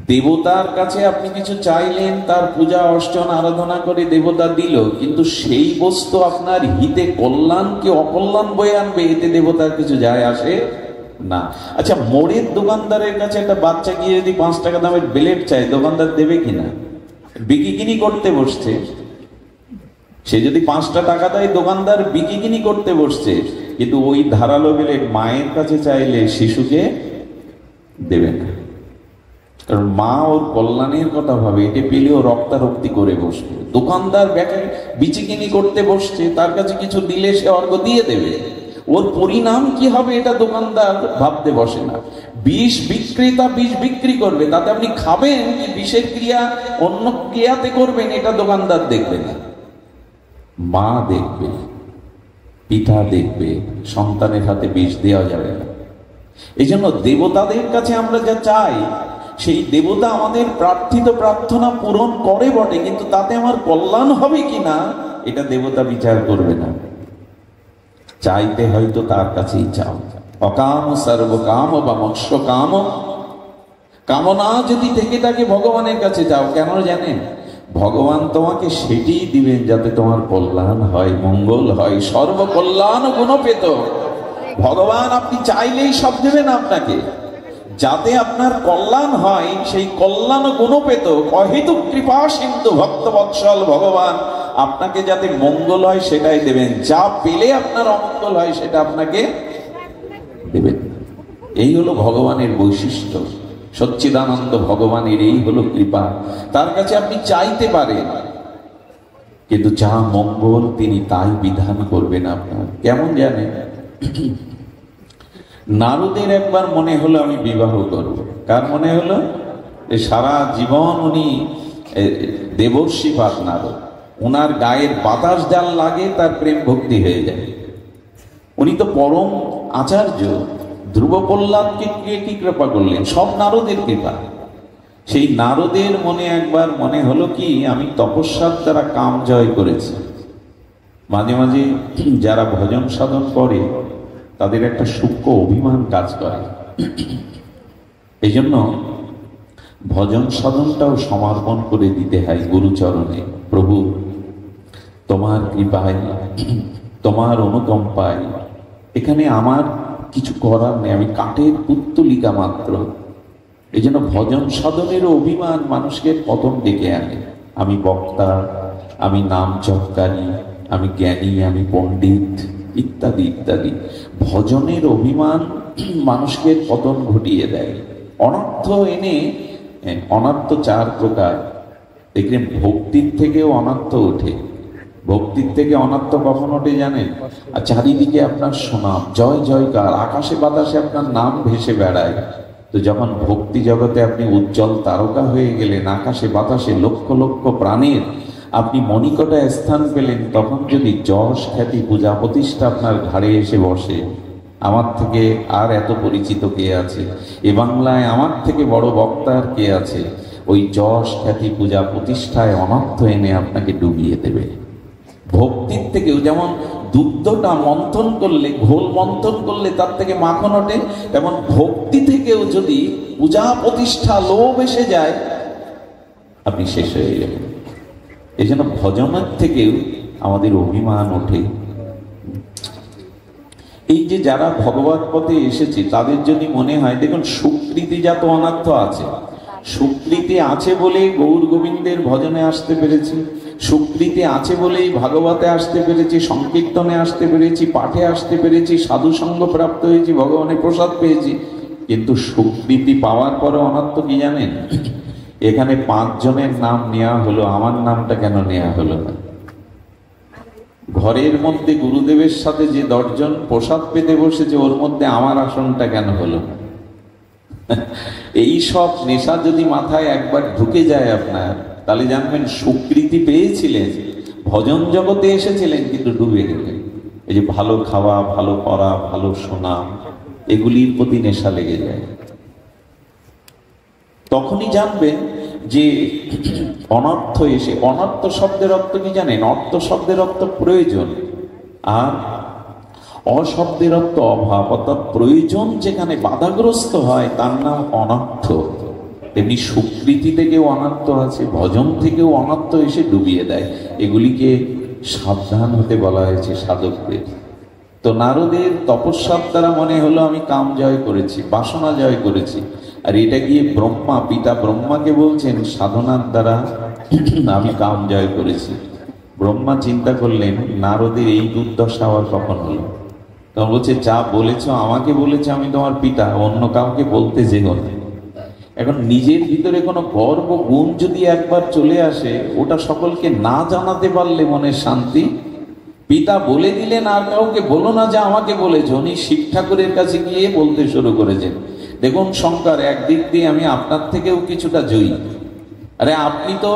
দেবতার কাছে আপনি কিছু চাইলেন, তার পূজা অর্চন আরাধনা করে দেবতা দিল, কিন্তু সেই বস্তু আপনার হিতে কল্যাণ কি অকল্যাণ বয়ে আনবে, এতে দেবতার কিছু যায় আসে না। আচ্ছা, মোড়ের দোকানদারের কাছে একটা বাচ্চা গিয়ে যদি 5 টাকা দামের ব্লেড চাই, দোকানদার দেবে কিনা? বিকিকিনি করতে বসছে, সে যদি 5টা টাকা দেয়, দোকানদার বিকিকিনি করতে বসছে, কিন্তু ওই ধারালো ব্লেড মায়ের কাছে চাইলে শিশুকে দেবে না, কারণ মা ওর কল্যাণের কথা ভাবে, এটা পেলেও রক্তারক্তি করে বসবে। দোকানদার বিচিকিনি করতে বসছে, তার কাছে কিছু দিলে সে অর্ঘ দিয়ে দেবে, ওর পরিণাম কি হবে এটা দোকানদার ভাবতে বসে না। বিষ বিক্রেতা বিষ বিক্রি করবে, তাতে আপনি খাবেন কি বিষের ক্রিয়া অন্য ক্রিয়াতে করবেন, এটা দোকানদার দেখবে না, মা দেখবে, পিতা দেখবে, সন্তানের হাতে বিষ দেওয়া যাবে না। এই জন্য দেবতাদের কাছে আমরা যা চাই, সেই দেবতা আমাদের প্রার্থিত প্রার্থনা পূরণ করে বটে, কিন্তু তাতে আমার কল্যাণ হবে কিনা এটা দেবতা বিচার করবে না। চাইতে হয়তো তার কাছেই চাও। অকাম সর্বকাম বা মোক্ষ কাম, কামনা যদি থেকে থাকে ভগবানের কাছে যাও। কেন জানেন? ভগবান তোমাকে সেটিই দিবেন যাতে তোমার কল্যাণ হয়, মঙ্গল হয়, সর্বকল্যাণ গুণপেত। ভগবান আপনি চাইলেই সব দেবেন আপনাকে, যাতে আপনার কল্যাণ হয়, সেই কল্যাণ গুণপেত অহেতুক কৃপা সিন্ধু ভক্তবৎসল ভগবান আপনাকে যাতে মঙ্গল হয় সেটাই দেবেন। যা পেলে আপনার অমঙ্গল হয় সেটা আপনাকে দেবেন। এই হলো ভগবানের বৈশিষ্ট্য, সচ্চিদানন্দ ভগবানের এই হলো কৃপা। তার কাছে আপনি চাইতে পারেন, কিন্তু যা মঙ্গল তিনি তাই বিধান করবেন আপনার। কেমন জানেন? নারদের একবার মনে হলো আমি বিবাহ করব। কার মনে হলো? সারা জীবন উনি দেবর্ষি পাঠ নারদ, ওনার গায়ের বাতাস জাল লাগে তার প্রেম ভক্তি হয়ে যায়। উনি তো পরম আচার্য, ধ্রুব প্রহ্লাদকে কি কৃপা করলেন? সব নারদের কৃপা। সেই নারদের মনে একবার মনে হলো কি আমি তপস্যার দ্বারা কাম জয় করেছি। মাঝে মাঝে যারা ভজন সাধন করে তাদের একটা সূক্ষ্ম অভিমান কাজ করে, এই জন্য ভজন সাধনটাও সমর্পণ করে দিতে হয় গুরুচরণে। প্রভু তোমার কৃপায়, তোমার অনুকম্পায়, এখানে আমার কিছু করার নেই, আমি কাঠের পুত্তলিকা মাত্র। এই জন্য ভজন সাধনেরও অভিমান মানুষকে পতন ডেকে আনে। আমি বক্তা, আমি নাম চক্কারি, আমি জ্ঞানী, আমি পণ্ডিত, ইত্যাদি ইত্যাদি। ভজনের অভিমান মানুষকে পতন ঘটিয়ে দেয়। অনর্থ এনে, অনর্থ 4 প্রকার। দেখলেন ভক্তির থেকেও অনর্থ ওঠে। ভক্তির থেকে অনর্থ কখন ওঠে জানেন? আর চারিদিকে আপনার সুনাম, জয় জয়কার, আকাশে বাতাসে আপনার নাম ভেসে বেড়ায়। তো যখন ভক্তি জগতে আপনি উজ্জ্বল তারকা হয়ে গেলেন, আকাশে বাতাসে লক্ষ লক্ষ প্রাণের আপনি মণিকটায় স্থান পেলেন, তখন যদি যশ খ্যাতি পূজা প্রতিষ্ঠা আপনার ঘাড়ে এসে বসে, আমার থেকে আর এত পরিচিত কে আছে, এ বাংলায় আমার থেকে বড় বক্তা আর কে আছে, ওই যশ খ্যাতি পূজা প্রতিষ্ঠায় অনর্থ এনে আপনাকে ডুবিয়ে দেবে। ভক্তির থেকেও যেমন দুগ্ধটা মন্থন করলে, ঘোল মন্থন করলে তার থেকে মাখন ওঠে, তেমন ভক্তি থেকেও যদি পূজা প্রতিষ্ঠা লোভ এসে যায়, আপনি শেষ হয়ে যাবেন। এই জন্য ভজনের থেকেও আমাদের অভিমান ওঠে। এই যে যারা ভগবত পথে এসেছে তাদের যদি মনে হয়, দেখুন সুকৃতিজাত অনর্থ আছে। সুকৃতি আছে বলেই গৌর গোবিন্দের ভজনে আসতে পেরেছি, সুকৃতি আছে বলেই ভাগবতে আসতে পেরেছি, সংকীর্তনে আসতে পেরেছি, পাঠে আসতে পেরেছি, সাধু সঙ্গ প্রাপ্ত হয়েছি, ভগবানের প্রসাদ পেয়েছি। কিন্তু সুকৃতি পাওয়ার পরে অনর্থ কি জানেন? এখানে 5 জনের নাম নেওয়া হলো, আমার নামটা কেন নেওয়া হলো না? ঘরের মধ্যে গুরুদেবের সাথে যে 10 জন প্রসাদ পেতে বসেছে, ওর মধ্যে আমার আসনটা কেন হলো না? এই সব নেশা যদি মাথায় একবার ঢুকে যায় আপনার, তাহলে জানবেন সুকৃতি পেয়েছিলেন, ভজন জগতে এসেছিলেন, কিন্তু ডুবে গেলেন। এই যে ভালো খাওয়া, ভালো পড়া, ভালো শোনা, এগুলির প্রতি নেশা লেগে যায়। তখনই জানবেন যে অনর্থ এসে, অনর্থ শব্দের অর্থ কি জানেন? অর্থ শব্দের অর্থ প্রয়োজন, আর অশব্দের অর্থ অভাব। অর্থাৎ প্রয়োজন যেখানে বাধাগ্রস্ত হয় তার নাম অনর্থ। তেমনি সুকৃতি থেকেও অনর্থ আছে, ভজন থেকেও অনর্থ এসে ডুবিয়ে দেয়। এগুলিকে সাবধান হতে বলা হয়েছে সাধকদের। তো নারদের তপস্যার দ্বারা মনে হলো আমি কাম জয় করেছি, বাসনা জয় করেছি, আর এটা গিয়ে ব্রহ্মা, পিতা ব্রহ্মাকে বলছেন সাধনার দ্বারা আমি কাম জয় করেছি। ব্রহ্মা চিন্তা করলেন নারদের এই দুর্দশা আবার কখন হলো? তখন বলছে যা বলেছ আমাকে বলেছ, আমি তোমার পিতা, অন্য কাউকে বলতে যেও না। এখন নিজের ভিতরে কোনো গর্ব গুণ যদি একবার চলে আসে, ওটা সকলকে না জানাতে পারলে মনের শান্তি। পিতা বলে দিলেন আর কাউকে বলো না যে আমাকে বলেছ। উনি শিব ঠাকুরের কাছে গিয়ে বলতে শুরু করেছেন, দেখুন শঙ্কর, একদিক দিয়ে আমি আপনার থেকেও কিছুটা জয়ী। আরে আপনি তো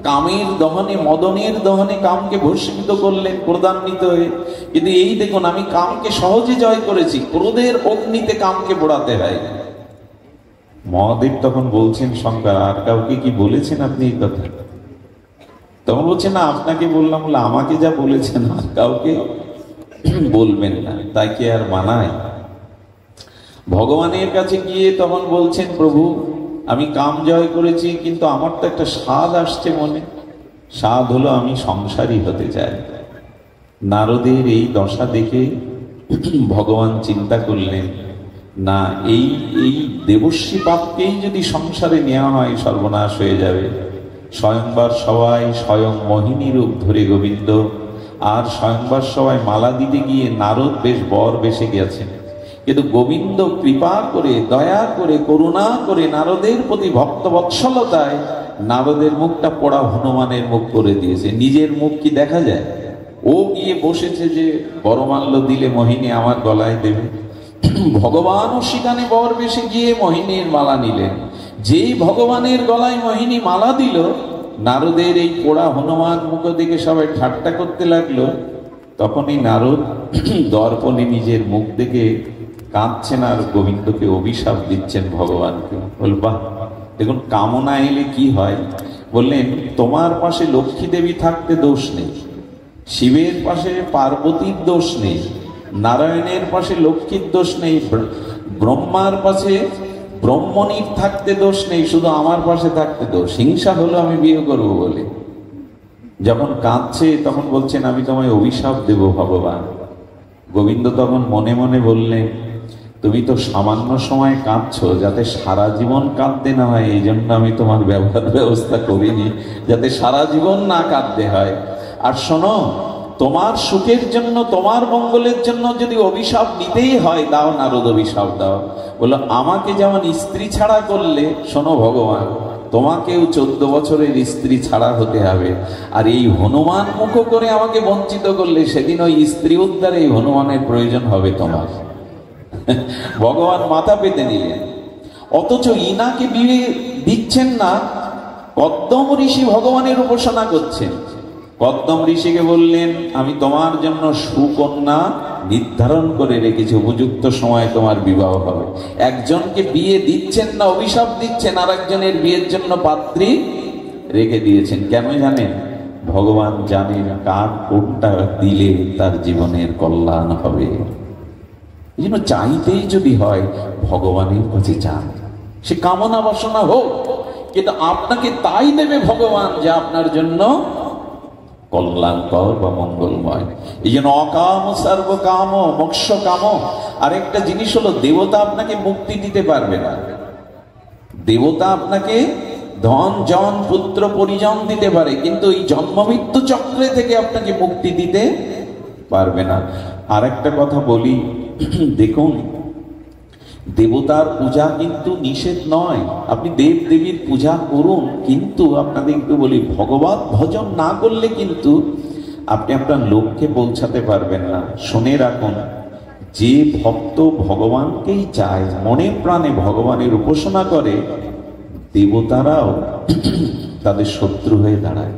কামের দহনে, মদনের দহনে কামকে ভস্মিত করলেন ক্রোধান্বিত হয়ে, কিন্তু এই দেখুন আমি কামকে সহজে জয় করেছি, ক্রোধের অগ্নিতে কামকে পোড়াতে হয়। মহাদেব তখন বলছেন শঙ্কর, আর কাউকে কি বলেছেন আপনি এই কথা? তখন বলছে না, আপনাকে বললাম। বলে আমাকে যা বলেছেন আর কাউকে বলবেন না, তাই কি আর মানায়? ভগবানের কাছে গিয়ে তখন বলছেন, প্রভু আমি কাম জয় করেছি, কিন্তু আমার তো একটা স্বাদ আসছে মনে। স্বাদ হলো আমি সংসারী হতে চাই। নারদের এই দশা দেখে ভগবান চিন্তা করলেন, না এই এই দেবশ্রী পাপকেই যদি সংসারে নেওয়া হয় সর্বনাশ হয়ে যাবে। স্বয়ংবার সবাই স্বয়ং মোহিনী রূপ ধরে গোবিন্দ, আর স্বয়ংবার সবাই মালা দিতে গিয়ে নারদ বেশ বর বেশে গেছেন, কিন্তু গোবিন্দ কৃপা করে, দয়া করে, করুণা করে নারদের প্রতি ভক্ত বৎসলতায় নারদের মুখটা পোড়া হনুমানের মুখ করে দিয়েছে। নিজের মুখ কি দেখা যায়? ও গিয়ে বসেছে যে বরমাল্য দিলে মোহিনী আমার গলায় দেবে। ভগবানও সেখানে বর বেশে গিয়ে মোহিনীর মালা নিলেন। যেই ভগবানের গলায় মোহিনী মালা দিল, নারদের এই পোড়া হনুমান মুখ দিকে সবাই ঠাট্টা করতে লাগলো। তখনই নারদ দর্পণে নিজের মুখ দেখে কাঁদছেন আর গোবিন্দকে অভিশাপ দিচ্ছেন ভগবানকে। বল বাহ, দেখুন কামনা এলে কি হয়। বললেন তোমার পাশে লক্ষ্মী দেবী থাকতে দোষ নেই, শিবের পাশে পার্বতীর দোষ নেই, নারায়ণের পাশে লক্ষ্মীর দোষ নেই, ব্রহ্মার পাশে ব্রহ্মণীর থাকতে দোষ নেই, শুধু আমার পাশে থাকতে দোষ। হিংসা হলো আমি বিয়ে করব বলে। যখন কাঁদছে তখন বলছেন আমি তোমায় অভিশাপ দেব ভগবান। গোবিন্দ তখন মনে মনে বললেন, তুমি তো সামান্য সময় কাঁদছো, যাতে সারা জীবন কাঁদতে না হয় এই জন্য আমি তোমার ব্যবহার ব্যবস্থা করিনি, যাতে সারা জীবন না কাঁদতে হয়। আর শোনো, তোমার সুখের জন্য, তোমার মঙ্গলের জন্য যদি অভিশাপ নিতেই হয় দাও, নারদ অভিশাপ দাও। বললো আমাকে যেমন স্ত্রী ছাড়া করলে, শোনো ভগবান তোমাকেও 14 বছরের স্ত্রী ছাড়া হতে হবে, আর এই হনুমান মুখ করে আমাকে বঞ্চিত করলে সেদিন ওই স্ত্রী উদ্ধারে এই হনুমানের প্রয়োজন হবে তোমার। ভগবান মাথা পেতে নিলেন। অথচ ইনাকে বিয়ে দিচ্ছেন না, কদ্দম ঋষি ভগবানের উপাসনা করছেন। কদ্দম ঋষিকে বললেন আমি তোমার জন্য সুকন্যা নির্ধারণ করে রেখেছি, উপযুক্ত সময়ে তোমার বিবাহ হবে। একজনকে বিয়ে দিচ্ছেন না, অভিশাপ দিচ্ছেন, আর একজনের বিয়ের জন্য পাত্রী রেখে দিয়েছেন। কেন জানেন? ভগবান জানেন কার কোনটা দিলে তার জীবনের কল্যাণ হবে। এই জন্য চাইতেই যদি হয় ভগবানের কাছে চান, সে কামনা বাসনা হোক, কিন্তু আপনাকে তাই দেবে ভগবান যে আপনার জন্য কল্যাণকর বা মঙ্গলময়। এই জন্য অকাম সর্বকাম মোক্ষ কাম। আরেকটা জিনিস হলো, দেবতা আপনাকে মুক্তি দিতে পারবে না। দেবতা আপনাকে ধন জন পুত্র পরিজন দিতে পারে, কিন্তু এই জন্ম মৃত্যু চক্রে থেকে আপনাকে মুক্তি দিতে পারবে না। আরেকটা কথা বলি, দেখুন দেবতার পূজা কিন্তু নিষেধ নয়, আপনি দেব দেবীর পূজা করুন, কিন্তু আপনাদের একটু বলি ভগবত ভজন না করলে কিন্তু আপনি আপনার লক্ষ্যে পৌঁছাতে পারবেন না। শুনে রাখুন, যে ভক্ত ভগবানকেই চায়, মনে প্রাণে ভগবানের উপাসনা করে, দেবতারাও তাদের শত্রু হয়ে দাঁড়ায়।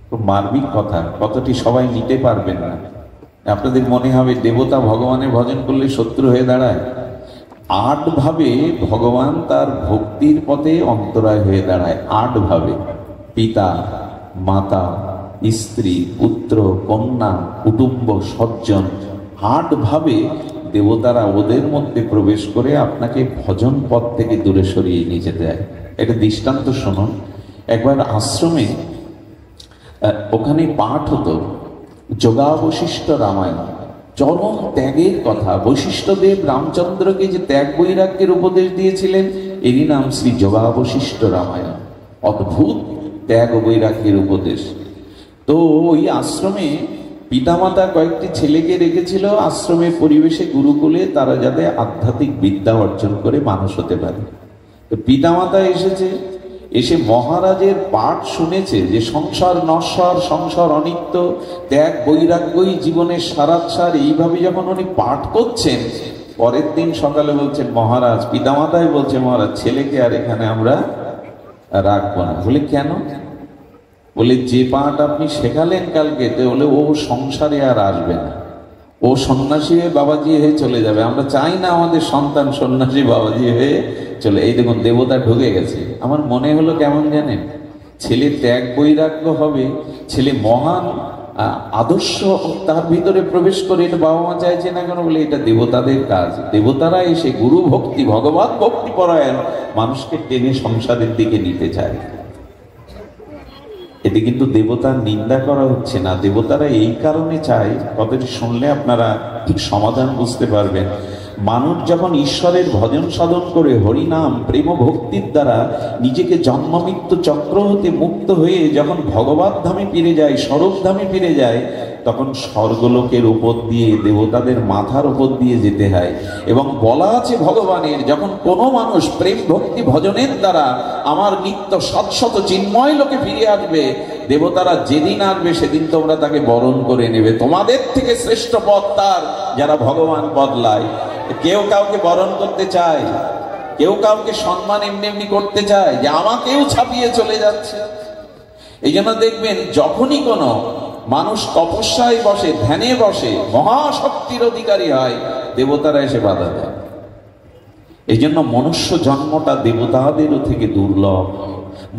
খুব মার্মিক কথা, কথাটি সবাই নিতে পারবেন না। আপনাদের মনে হবে দেবতা ভগবানের ভজন করলে শত্রু হয়ে দাঁড়ায়। 8 ভাবে ভগবান তার ভক্তির পথে অন্তরায় হয়ে দাঁড়ায়। 8 ভাবে, পিতা মাতা স্ত্রী পুত্র কন্যা কুটুম্ব সজ্জন, 8 ভাবে দেবতারা ওদের মধ্যে প্রবেশ করে আপনাকে ভজন পথ থেকে দূরে সরিয়ে নিয়ে যেতে দেয়। একটা দৃষ্টান্ত শুনুন। একবার আশ্রমে ওখানে পাঠ হতো যোগাবশিষ্ট রামায়ণ, চরম ত্যাগের কথা। বৈশিষ্ট্যদেব রামচন্দ্রকে যে ত্যাগ বৈরাগ্যের উপদেশ দিয়েছিলেন, এরই নাম শ্রী যোগাবশিষ্ট রামায়ণ। অদ্ভুত ত্যাগ বৈরাগ্যের উপদেশ। তো ওই আশ্রমে পিতামাতা কয়েকটি ছেলেকে রেখেছিল আশ্রমের পরিবেশে, গুরুকুলে, তারা যাতে আধ্যাত্মিক বিদ্যা অর্জন করে মানুষ হতে পারে। তো পিতামাতা এসেছে, এসে মহারাজের পাঠ শুনেছে যে সংসার নশ্বর, সংসার অনিত্য, ত্যাগ বৈরাগ্যই জীবনের সারাৎসার। এইভাবে যখন উনি পাঠ করছেন, পরের দিন সকালে বলছেন মহারাজ, পিতামাতাই বলছে মহারাজ ছেলেকে আর এখানে আমরা রাখবো না। বলে কেন? বলে যে পাঠ আপনি শেখালেন কালকে, বলে ও সংসারে আর আসবে না, ও সন্ন্যাসী হয়ে বাবাজি হয়ে চলে যাবে। আমরা চাই না আমাদের সন্তান সন্ন্যাসী বাবাজি হয়ে চলে। এই দেখুন দেবতা ঢুকে গেছে। আমার মনে হলো কেমন জানেন, ছেলে ত্যাগ বৈরাগ্য হবে, ছেলে মহান আদর্শ তার ভিতরে প্রবেশ করে, এটা বাবা মা চাইছে না কেন? বলে এটা দেবতাদের কাজ। দেবতারা এসে গুরু ভক্তি ভগবত ভক্তি পরায়ণ মানুষকে টেনে সংসারের দিকে নিতে চায়। এতে কিন্তু দেবতার নিন্দা করা হচ্ছে না, দেবতারা এই কারণে চায়। কথাটি শুনলে আপনারা সমাধান বুঝতে পারবেন। মানুষ যখন ঈশ্বরের ভজন সাধন করে হরিনাম প্রেম ভক্তির দ্বারা নিজেকে জন্ম মৃত্যু চক্র হতে মুক্ত হয়ে যখন ভগবত ধামে ফিরে যায়, স্বরূপ ধামে ফিরে যায়, তখন স্বর্গলোকের উপর দিয়ে দেবতাদের মাথার উপর দিয়ে যেতে হয়। এবং বলা আছে ভগবানের, যখন কোনো মানুষ প্রেম ভক্তি ভজনের দ্বারা আমার নিত্য সৎশত চিন্ময় লোকে ফিরে আসবে, দেবতারা যেদিন আসবে সেদিন তোমরা তাকে বরণ করে নেবে। তোমাদের থেকে শ্রেষ্ঠ পদ তার যারা ভগবান বদলায়। কেউ কাউকে বরণ করতে চায়, কেউ কাউকে সম্মান এমনি এমনি করতে চায় যে আমাকেও ছাপিয়ে চলে যাচ্ছে। এই জন্য দেখবেন যখনই কোনো মানুষ তপস্যায় বসে, ধ্যানে বসে, মহাশক্তির অধিকারী হয়, দেবতারা এসে বাধা দেয়। এই জন্য মনুষ্য জন্মটা দেবতাদেরও থেকে দুর্লভ।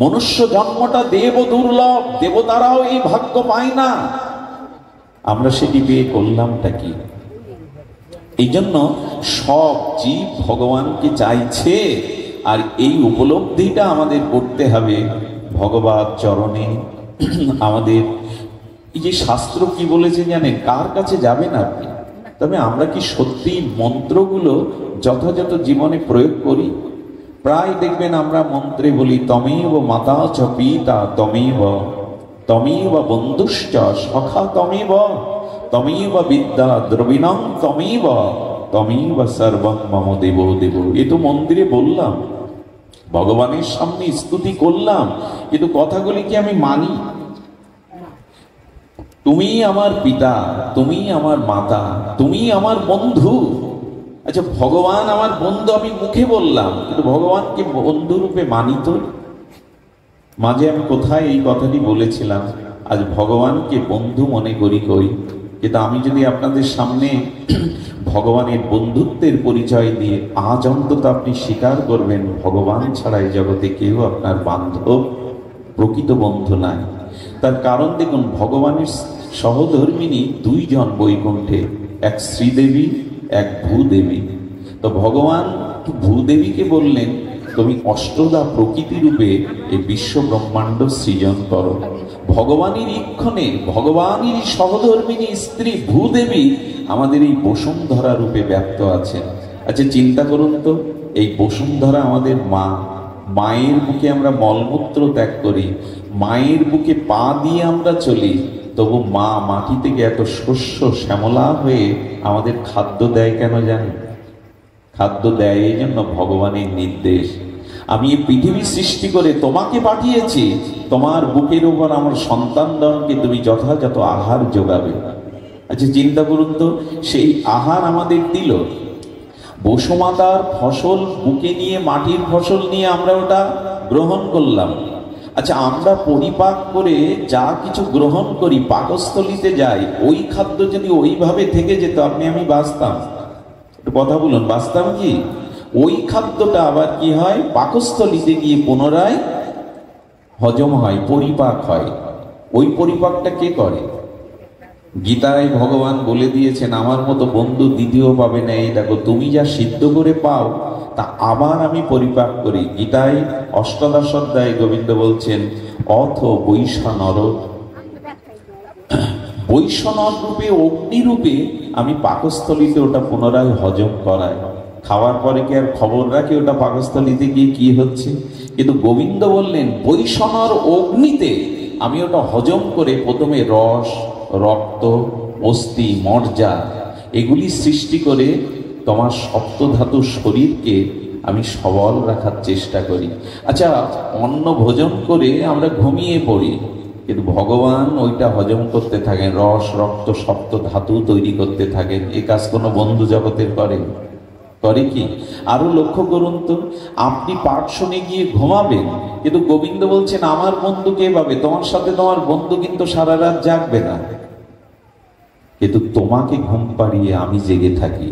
মনুষ্য জন্মটা দেব দুর্লভ, দেবতারাও এই ভাগ্য পায় না। আমরা সেটি পেয়ে করলামটা কি? এই জন্য সব জীব ভগবানকে চাইছে, আর এই উপলব্ধিটা আমাদের করতে হবে ভগবত চরণে। আমাদের এই যে শাস্ত্র কি বলেছে জানেন? কার কাছে যাবেন আপনি? তবে আমরা কি সত্যি মন্ত্রগুলো যথাযথ জীবনে প্রয়োগ করি? প্রায় দেখবেন আমরা মন্ত্রে বলি তমেব মাতা চ পিতা তমেব তমেব বন্ধুশ্চ সখা তমেব, তমেব বিদ্যা দ্রবিণং তমেব, তমেব সর্বং মম দেব দেব। এ তো মন্দিরে বললাম, ভগবানের সামনে স্তুতি করলাম, কিন্তু কথাগুলি কি আমি মানি? তুমি আমার পিতা, তুমি আমার মাতা, তুমি আমার বন্ধু। আচ্ছা, ভগবান আমার বন্ধু আমি মুখে বললাম, কিন্তু ভগবানকে বন্ধু রূপে মানি তো? মাঝে আমি কোথায় এই কথাটি বলেছিলাম, আজ ভগবানকে বন্ধু মনে করি কই, কিন্তু আমি যদি আপনাদের সামনে ভগবানের বন্ধুত্বের পরিচয় দিয়ে আজ অন্তত আপনি স্বীকার করবেন ভগবান ছাড়া এই জগতে কেউ আপনার বান্ধব, প্রকৃত বন্ধু নাই। তার কারণ দেখুন, ভগবানের সহধর্মিনী দুইজন বৈকুণ্ঠে, এক শ্রীদেবী, এক ভূদেবী। তো ভগবান ভূদেবীকে বললেন, তুমি অষ্টদা প্রকৃতি রূপে এই বিশ্ব ব্রহ্মাণ্ড সৃজন করো। ভগবানের ইক্ষণে ভগবানের সহধর্মিনী স্ত্রী ভূদেবী আমাদের এই বসুন্ধরা রূপে ব্যক্ত আছেন। আচ্ছা চিন্তা করুন তো, এই বসুন্ধরা আমাদের মা, মায়ের বুকে আমরা মলমূত্র ত্যাগ করি, মায়ের বুকে পা দিয়ে আমরা চলি, তবু মা মাটি থেকে এত শস্য শ্যামলা হয়ে আমাদের খাদ্য দেয় কেন জানেন? খাদ্য দেয় এই জন্য ভগবানের নির্দেশ, আমি এই পৃথিবী সৃষ্টি করে তোমাকে পাঠিয়েছি, তোমার বুকের উপর আমার সন্তানগণকে তুমি যথাযথ আহার যোগাবে। আচ্ছা চিন্তা করুন তো, সেই আহার আমাদের দিল, বসুমাতার ফসল বুকে নিয়ে, মাটির ফসল নিয়ে আমরা ওটা গ্রহণ করলাম। আচ্ছা আমরা পরিপাক করে যা কিছু গ্রহণ করি, পাকস্থলিতে যাই, ওই খাদ্য যদি ওইভাবে থেকে যেত, আপনি আমি বাঁচতাম? কথা বলুন, বাঁচতাম কি? ওই খাদ্যটা আবার কি হয়, পাকস্থলিতে গিয়ে পুনরায় হজম হয়, পরিপাক হয়। ওই পরিপাকটা কে করে? গীতায় ভগবান বলে দিয়েছেন, আমার মতো বন্ধু দ্বিতীয় পাবে না। এই দেখো, তুমি যা সিদ্ধ করে পাও তা আবার আমি পরিপাক করি। গীতায় অষ্টাদশ অধ্যায়ে গোবিন্দ বলছেন, অথ বৈশানর, বৈষ্ণব রূপে, অগ্নিরূপে আমি পাকস্থলিতে ওটা পুনরায় হজম করাই। খাওয়ার পরে কি আর খবর রাখি ওটা পাকস্থলিতে গিয়ে কি হচ্ছে? কিন্তু গোবিন্দ বললেন, বৈষ্ণব অগ্নিতে আমি ওটা হজম করে প্রথমে রস, রক্ত, অস্থি, মজ্জা এগুলি সৃষ্টি করে তোমার সপ্তধাতু শরীরকে আমি সবল রাখার চেষ্টা করি। আচ্ছা, অন্ন ভোজন করে আমরা ঘুমিয়ে পড়ি, কিন্তু ভগবান ওইটা হজম করতে থাকেন, রস, রক্ত, সপ্ত ধাতু তৈরি করতে থাকেন। এই কাজ কোনো বন্ধু জগতের করে কি? আরো লক্ষ্য করুন তো, আপনি পাঠ শুনে গিয়ে ঘুমাবেন, কিন্তু গোবিন্দ বলছেন আমার বন্ধু কে পাবে? তোমার সাথে তোমার বন্ধু কিন্তু সারা রাত জাগবে না, কিন্তু তোমাকে ঘুম পাড়িয়ে আমি জেগে থাকি।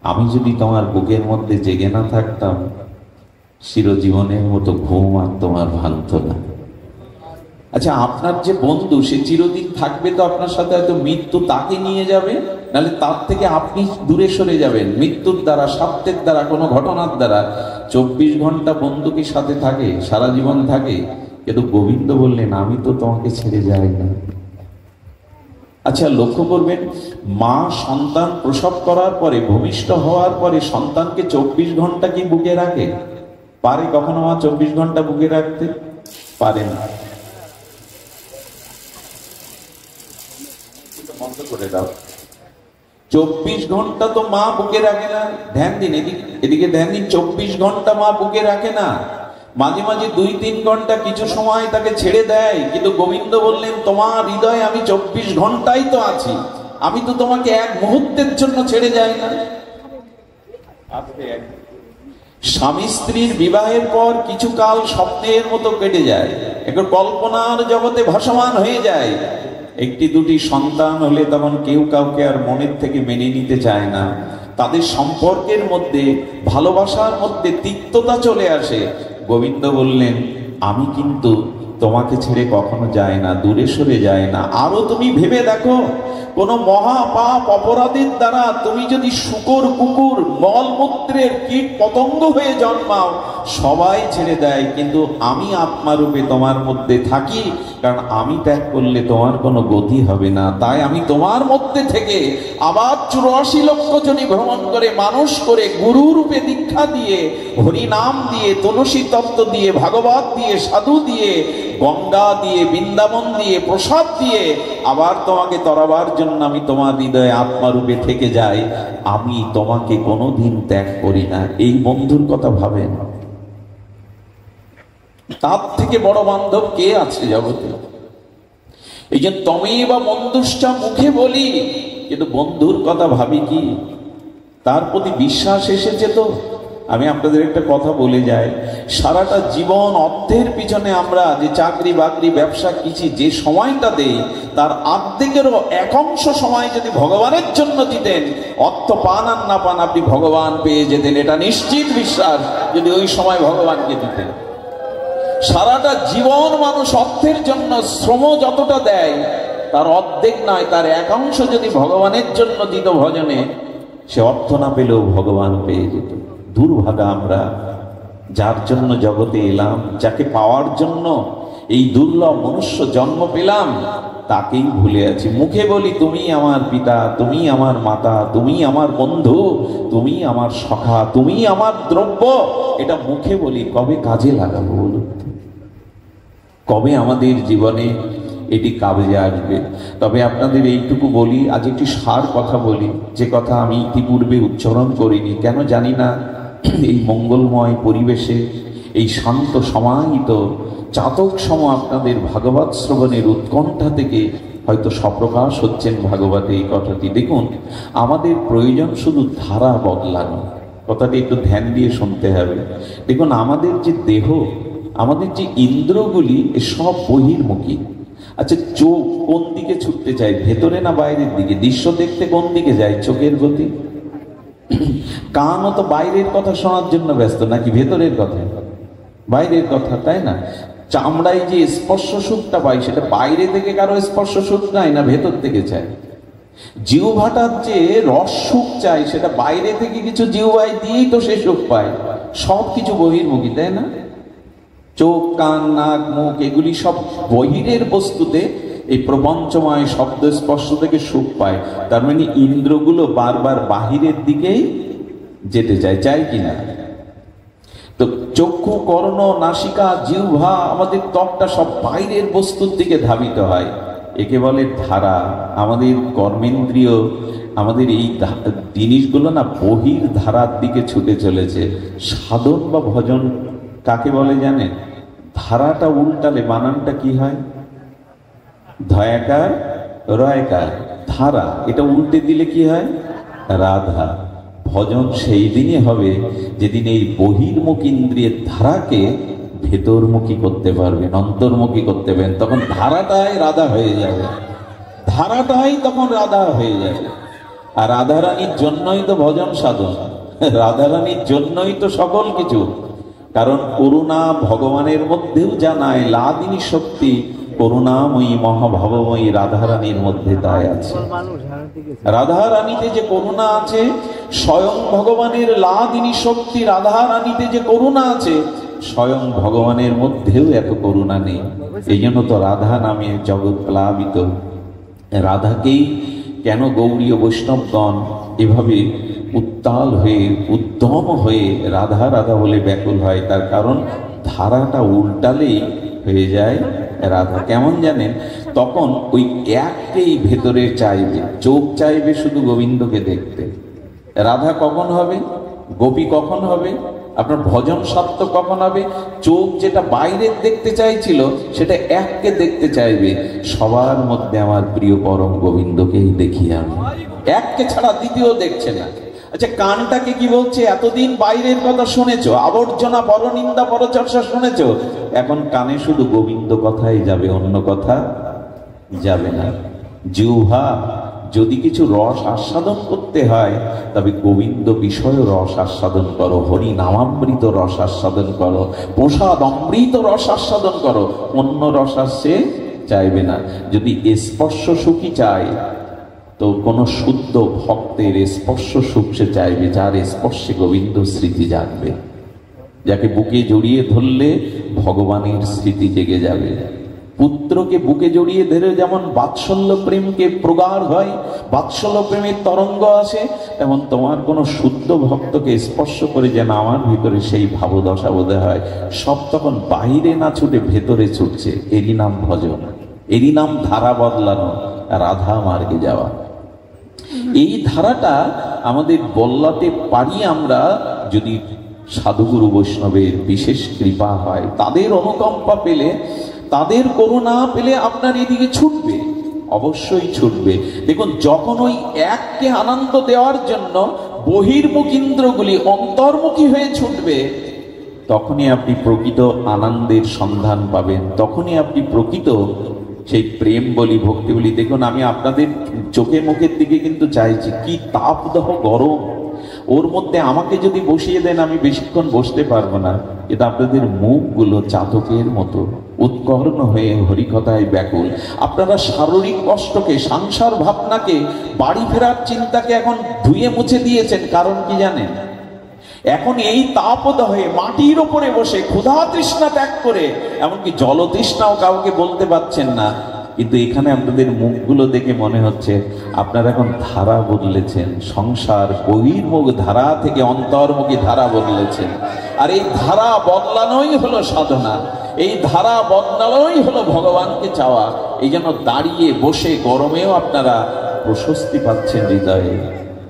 আমি যদি তোমার বুকের মধ্যে জেগে না থাকতাম, চিরজীবনের মতো ঘুম আর তোমার ভাঙতো না। আচ্ছা, আপনার যে বন্ধু সে চিরদিন থাকবে তো আপনার সাথে, হয়তো মৃত্যু তাকে নিয়ে যাবে, নাহলে তার থেকে আপনি দূরে সরে যাবেন মৃত্যুর দ্বারা, স্বার্থের দ্বারা, কোনো ঘটনার দ্বারা। 24 ঘন্টা বন্ধু কি সাথে থাকে? সারা জীবন থাকে। কিন্তু গোবিন্দ বললেন, আমি তো তোমাকে ছেড়ে যাই না। আচ্ছা লক্ষ্য করবেন, মা সন্তান প্রসব করার পরে, ভূমিষ্ঠ হওয়ার পরে সন্তানকে 24 ঘন্টা কি বুকে রাখে? পারে কখনো মা 24 ঘন্টা বুকে রাখতে? পারে না। বন্ধ করে দাও। 24 ঘন্টা তো মা বুকে রাখে না। ধ্যান দিন, এদিকে ধ্যান দিন। 24 ঘন্টা মা বুকে রাখে না, মাঝে মাঝে 2-3 ঘন্টা কিছু সময় তাকে ছেড়ে দেয়। কিন্তু গোবিন্দ বললেন, তোমার হৃদয়ে আমি 24 ঘন্টাই তো আছি, আমি তো তোমাকে এক মুহূর্তের জন্য ছেড়ে যাই না। স্বামী স্ত্রীর বিবাহের পর কিছু কাল স্বপ্নের মতো কেটে যায়, একটু কল্পনার জগতে ভাসমান হয়ে যায়। 1-2টি সন্তান হলে তখন কেউ কাউকে আর মনের থেকে মেনে নিতে চায় না। তাদের সম্পর্কের মধ্যে, ভালোবাসার মধ্যে তিক্ততা চলে আসে। গোবিন্দ বললেন, আমি কিন্তু তোমাকে ছেড়ে কখনো যায় না, দূরে সরে যায় না। আরো তুমি ভেবে দেখো, কোন মহাপাপ অপরাধের দ্বারা তুমি যদি শূকর, কুকুর, মলমূত্রের কীট পতঙ্গ হয়ে জন্মাও, সবাই ছেড়ে দেয়, কিন্তু আমি আত্মারূপে তোমার মধ্যে থাকি, কারণ আমি ত্যাগ করলে তোমার কোনো গতি হবে না। তাই আমি তোমার মধ্যে থেকে আবার 84 লক্ষ জনই ভ্রমণ করে, মানুষ করে, গুরু রূপে দীক্ষা দিয়ে, হরি নাম দিয়ে, তুলসী তত্ত্ব দিয়ে, ভাগবত দিয়ে, সাধু দিয়ে, গঙ্গা দিয়ে, বৃন্দাবন দিয়ে, প্রসাদ দিয়ে আবার তোমাকে তরাবার জন্য আমি তোমার হৃদয়ে আত্মারূপে থেকে যাই, আমি তোমাকে কোনোদিন ত্যাগ করি না। এই বন্ধুর কথা ভাবেন, তার থেকে বড় বান্ধব কে আছে জগতে? এই যে তমেব বন্ধুশ্চা মুখে বলি, কিন্তু বন্ধুর কথা ভাবি কি? তার প্রতি বিশ্বাস এসেছে তো? আমি আপনাদের একটা কথা বলে যাই, সারাটা জীবন অর্থের পিছনে আমরা যে চাকরি বাকরি ব্যবসা কিছু যে সময়টা দেই, তার অর্ধেকেরও এক অংশ সময় যদি ভগবানের জন্য দিতেন, অর্থ পান আর না পান আপনি ভগবান পেয়ে যেতেন, এটা নিশ্চিত বিশ্বাস। যদি ওই সময় ভগবানকে দিতেন, সারাটা জীবন মানুষ অর্থের জন্য শ্রম যতটা দেয়, তার অর্ধেক নয়, তার একাংশ যদি ভগবানের জন্য দিত ভজনে, সে অর্থ না পেলেও ভগবান পেয়ে যেত। দুর্ভাগা আমরা, যার জন্য জগতে এলাম, যাকে পাওয়ার জন্য এই দুর্লভ মনুষ্য জন্ম পেলাম, তাকেই ভুলে আছি। মুখে বলি তুমি আমার পিতা, তুমি আমার মাতা, তুমি আমার বন্ধু, তুমি আমার সখা, তুমি আমার দ্রব্য, এটা মুখে বলি, কবে কাজে লাগাবো বলুন? কবে আমাদের জীবনে এটি কাজে আসবে? তবে আপনাদের এইটুকু বলি, আজ একটি সার কথা বলি, যে কথা আমি ইতিপূর্বে উচ্চারণ করিনি, কেন জানি না। এই মঙ্গলময় পরিবেশে, এই শান্ত সমাহিত চাতক সম আপনাদের ভাগবত শ্রবণের উৎকণ্ঠা থেকে হয়তো স্বপ্রকাশ হচ্ছেন ভাগবতে এই কথাটি। দেখুন, আমাদের প্রয়োজন শুধু ধারা বদলানো, কথাটি একটু ধ্যান দিয়ে শুনতে হবে। দেখুন, আমাদের যে দেহ, আমাদের যে ইন্দ্রগুলি, সব বহির্মুখী। আচ্ছা, চোখ কোন দিকে ছুটতে চায়, ভেতরে না বাইরের দিকে? দৃশ্য দেখতে কোন দিকে যায়? চোখের গতি। কানও তো বাইরের কথা শোনার জন্য ব্যস্ত, নাকি ভেতরের কথা? বাইরের কথা, তাই না? চামড়ায় যে স্পর্শ সুখটা পাই, সেটা বাইরে থেকে কারো স্পর্শ সুখ নাই, না ভেতর থেকে চাই? জিহ্বাটার যে রস সুখ চাই, সেটা বাইরে থেকে কিছু জিহ্বায় দিয়েই তো সে সুখ পায়। সব কিছু বহির্মুখী, তাই না? চোখ, কান, নাক, মুখ, এগুলি সব বহিরের বস্তুতে এই প্রপঞ্চময় শব্দ স্পর্শ থেকে সুখ পায়। তার মানে ইন্দ্রগুলো বারবার বাহিরের দিকেই যেতে চায়, চাই কিনা? তো চক্ষু, কর্ণ, নাসিকা, জিহ্বা, আমাদের ত্বকটা সব বাইরের বস্তুর দিকে ধাবিত হয়। একে বলে ধারা। আমাদের কর্মেন্দ্রিয়, আমাদের এই জিনিসগুলো না বহির ধারার দিকে ছুটে চলেছে। সাধন বা ভজন কাকে বলে জানেন? ধারাটা উল্টালে বানানটা কি হয়? ধয়াকার রয়কার, ধারা। এটা উল্টে দিলে কি হয়? রাধা। ভজন সেই দিনই হবে যেদিন এই বহির্মুখ ইন্দ্রিয়ের ধারাকে ভেতরমুখী করতে পারবেন, অন্তর্মুখী করতে পারবেন। তখন ধারাটাই রাধা হয়ে যাবে, ধারাটাই তখন রাধা হয়ে যাবে। আর রাধারানীর জন্যই তো ভজন সাধন, রাধারানীর জন্যই তো সকল কিছু। কারণ করুণা ভগবানের মধ্যেও জানায়, লাদিনী শক্তি করুণাময়ী মহাভাবময়ী রাধারানীর মধ্যে তাই আছে। রাধারানীতে যে করুণা আছে, স্বয়ং ভগবানের লাদিনী শক্তি রাধারানীতে যে করুণা আছে, স্বয়ং ভগবানের মধ্যেও এত করুণা নেই। এই জন্য তো রাধা নামে জগৎ প্লাবিত। রাধাকেই কেন গৌড়ীয় বৈষ্ণবগণ এভাবে উত্তাল হয়ে, উদ্যম হয়ে রাধা রাধা বলে ব্যাকুল হয়? তার কারণ ধারাটা উল্টালেই হয়ে যায় রাধা। কেমন জানেন? তখন ওই এককেই ভেতরে চাইবে, চোখ চাইবে শুধু গোবিন্দকে দেখতে। রাধা কখন হবে? গোপী কখন হবে? আপনার ভজন সত্য কখন হবে? চোখ যেটা বাইরে দেখতে চাইছিল, সেটা এককে দেখতে চাইবে, সবার মধ্যে আমার প্রিয় পরম গোবিন্দকেই দেখি আমি, এককে ছাড়া দ্বিতীয় দেখছে না। আচ্ছা, কানটাকে কি বলছে? এতদিন বাইরের কথা শুনেছো, আবর্জনা, পরনিন্দা, পরচর্চা শুনেছো, এখন কানে শুধু গোবিন্দ কথাই যাবে, অন্য কথা যাবে না। জিহ্বা যদি কিছু রস আস্বাদন করতে হয়, তবে গোবিন্দ বিষয় রস আস্বাদন করো, হরি নামামৃত রস আস্বাদন করো, প্রসাদ অমৃত রস আস্বাদন করো, অন্য রস আসছে চাইবে না। যদি স্পর্শ সুখী চায়, তো কোন শুদ্ধ ভক্তের স্পর্শ সুখ সে চাইবে, যার স্পর্শে গোবিন্দ স্মৃতি জাগবে, যাকে বুকে জড়িয়ে ধরলে ভগবানের স্মৃতি জেগে যাবে। পুত্রকে বুকে জড়িয়ে ধরে যেমন বাৎসল্য প্রেমকে প্রগাঢ় হয়, বাৎসল্য প্রেমের তরঙ্গ আসে, তেমন তোমার কোনো শুদ্ধ ভক্তকে স্পর্শ করে যেন আমার ভিতরে সেই ভাবদশা বোধ হয়। সব তখন বাইরে না ছুটে ভেতরে ছুটছে। এরই নাম ভজন, এরই নাম ধারা বদলানো, রাধা মার্গে যাওয়া। এই ধারাটা আমাদের বদলাতে পারি আমরা যদি সাধুগুরু বৈষ্ণবের বিশেষ কৃপা হয়, তাদের অনুকম্পা পেলে, তাদের করুণা পেলে আপনার এদিকে ছুটবে, অবশ্যই ছুটবে। দেখুন, যখন ওই এককে আনন্দ দেওয়ার জন্য বহির্মুখ ইন্দ্রগুলি অন্তর্মুখী হয়ে ছুটবে, তখনই আপনি প্রকৃত আনন্দের সন্ধান পাবেন, তখনই আপনি প্রকৃত সেই প্রেম বলি, ভক্তি বলি। দেখুন, আমি আপনাদের চোখে মুখের দিকে কিন্তু চাইছি, কি তাপদাহ গরম, ওর মধ্যে আমাকে যদি বসিয়ে দেন আমি বেশিক্ষণ বসতে পারবো না। কিন্তু আপনাদের মুখগুলো চাতকের মতো উৎকর্ণ হয়ে হরিকথায় ব্যাকুল। আপনারা শারীরিক কষ্টকে, সংসার ভাবনাকে, বাড়ি ফেরার চিন্তাকে এখন ধুয়ে মুছে দিয়েছেন। কারণ কি জানেন? এখন এই তাপদাহে মাটির ওপরে বসে ক্ষুধা তৃষ্ণা ত্যাগ করে, এমনকি জল তৃষ্ণাও কাউকে বলতে পারছেন না। কিন্তু এখানে আপনাদের মুখগুলো দেখে মনে হচ্ছে আপনারা এখন ধারা বদলেছেন, সংসার বহির্মুখ ধারা থেকে অন্তর্মুখী ধারা বদলেছেন। আর এই ধারা বদলানোই হলো সাধনা, এই ধারা বদলানোই হলো ভগবানকে চাওয়া। এই জন্য দাঁড়িয়ে বসে গরমেও আপনারা প্রশস্তি পাচ্ছেন হৃদয়ে,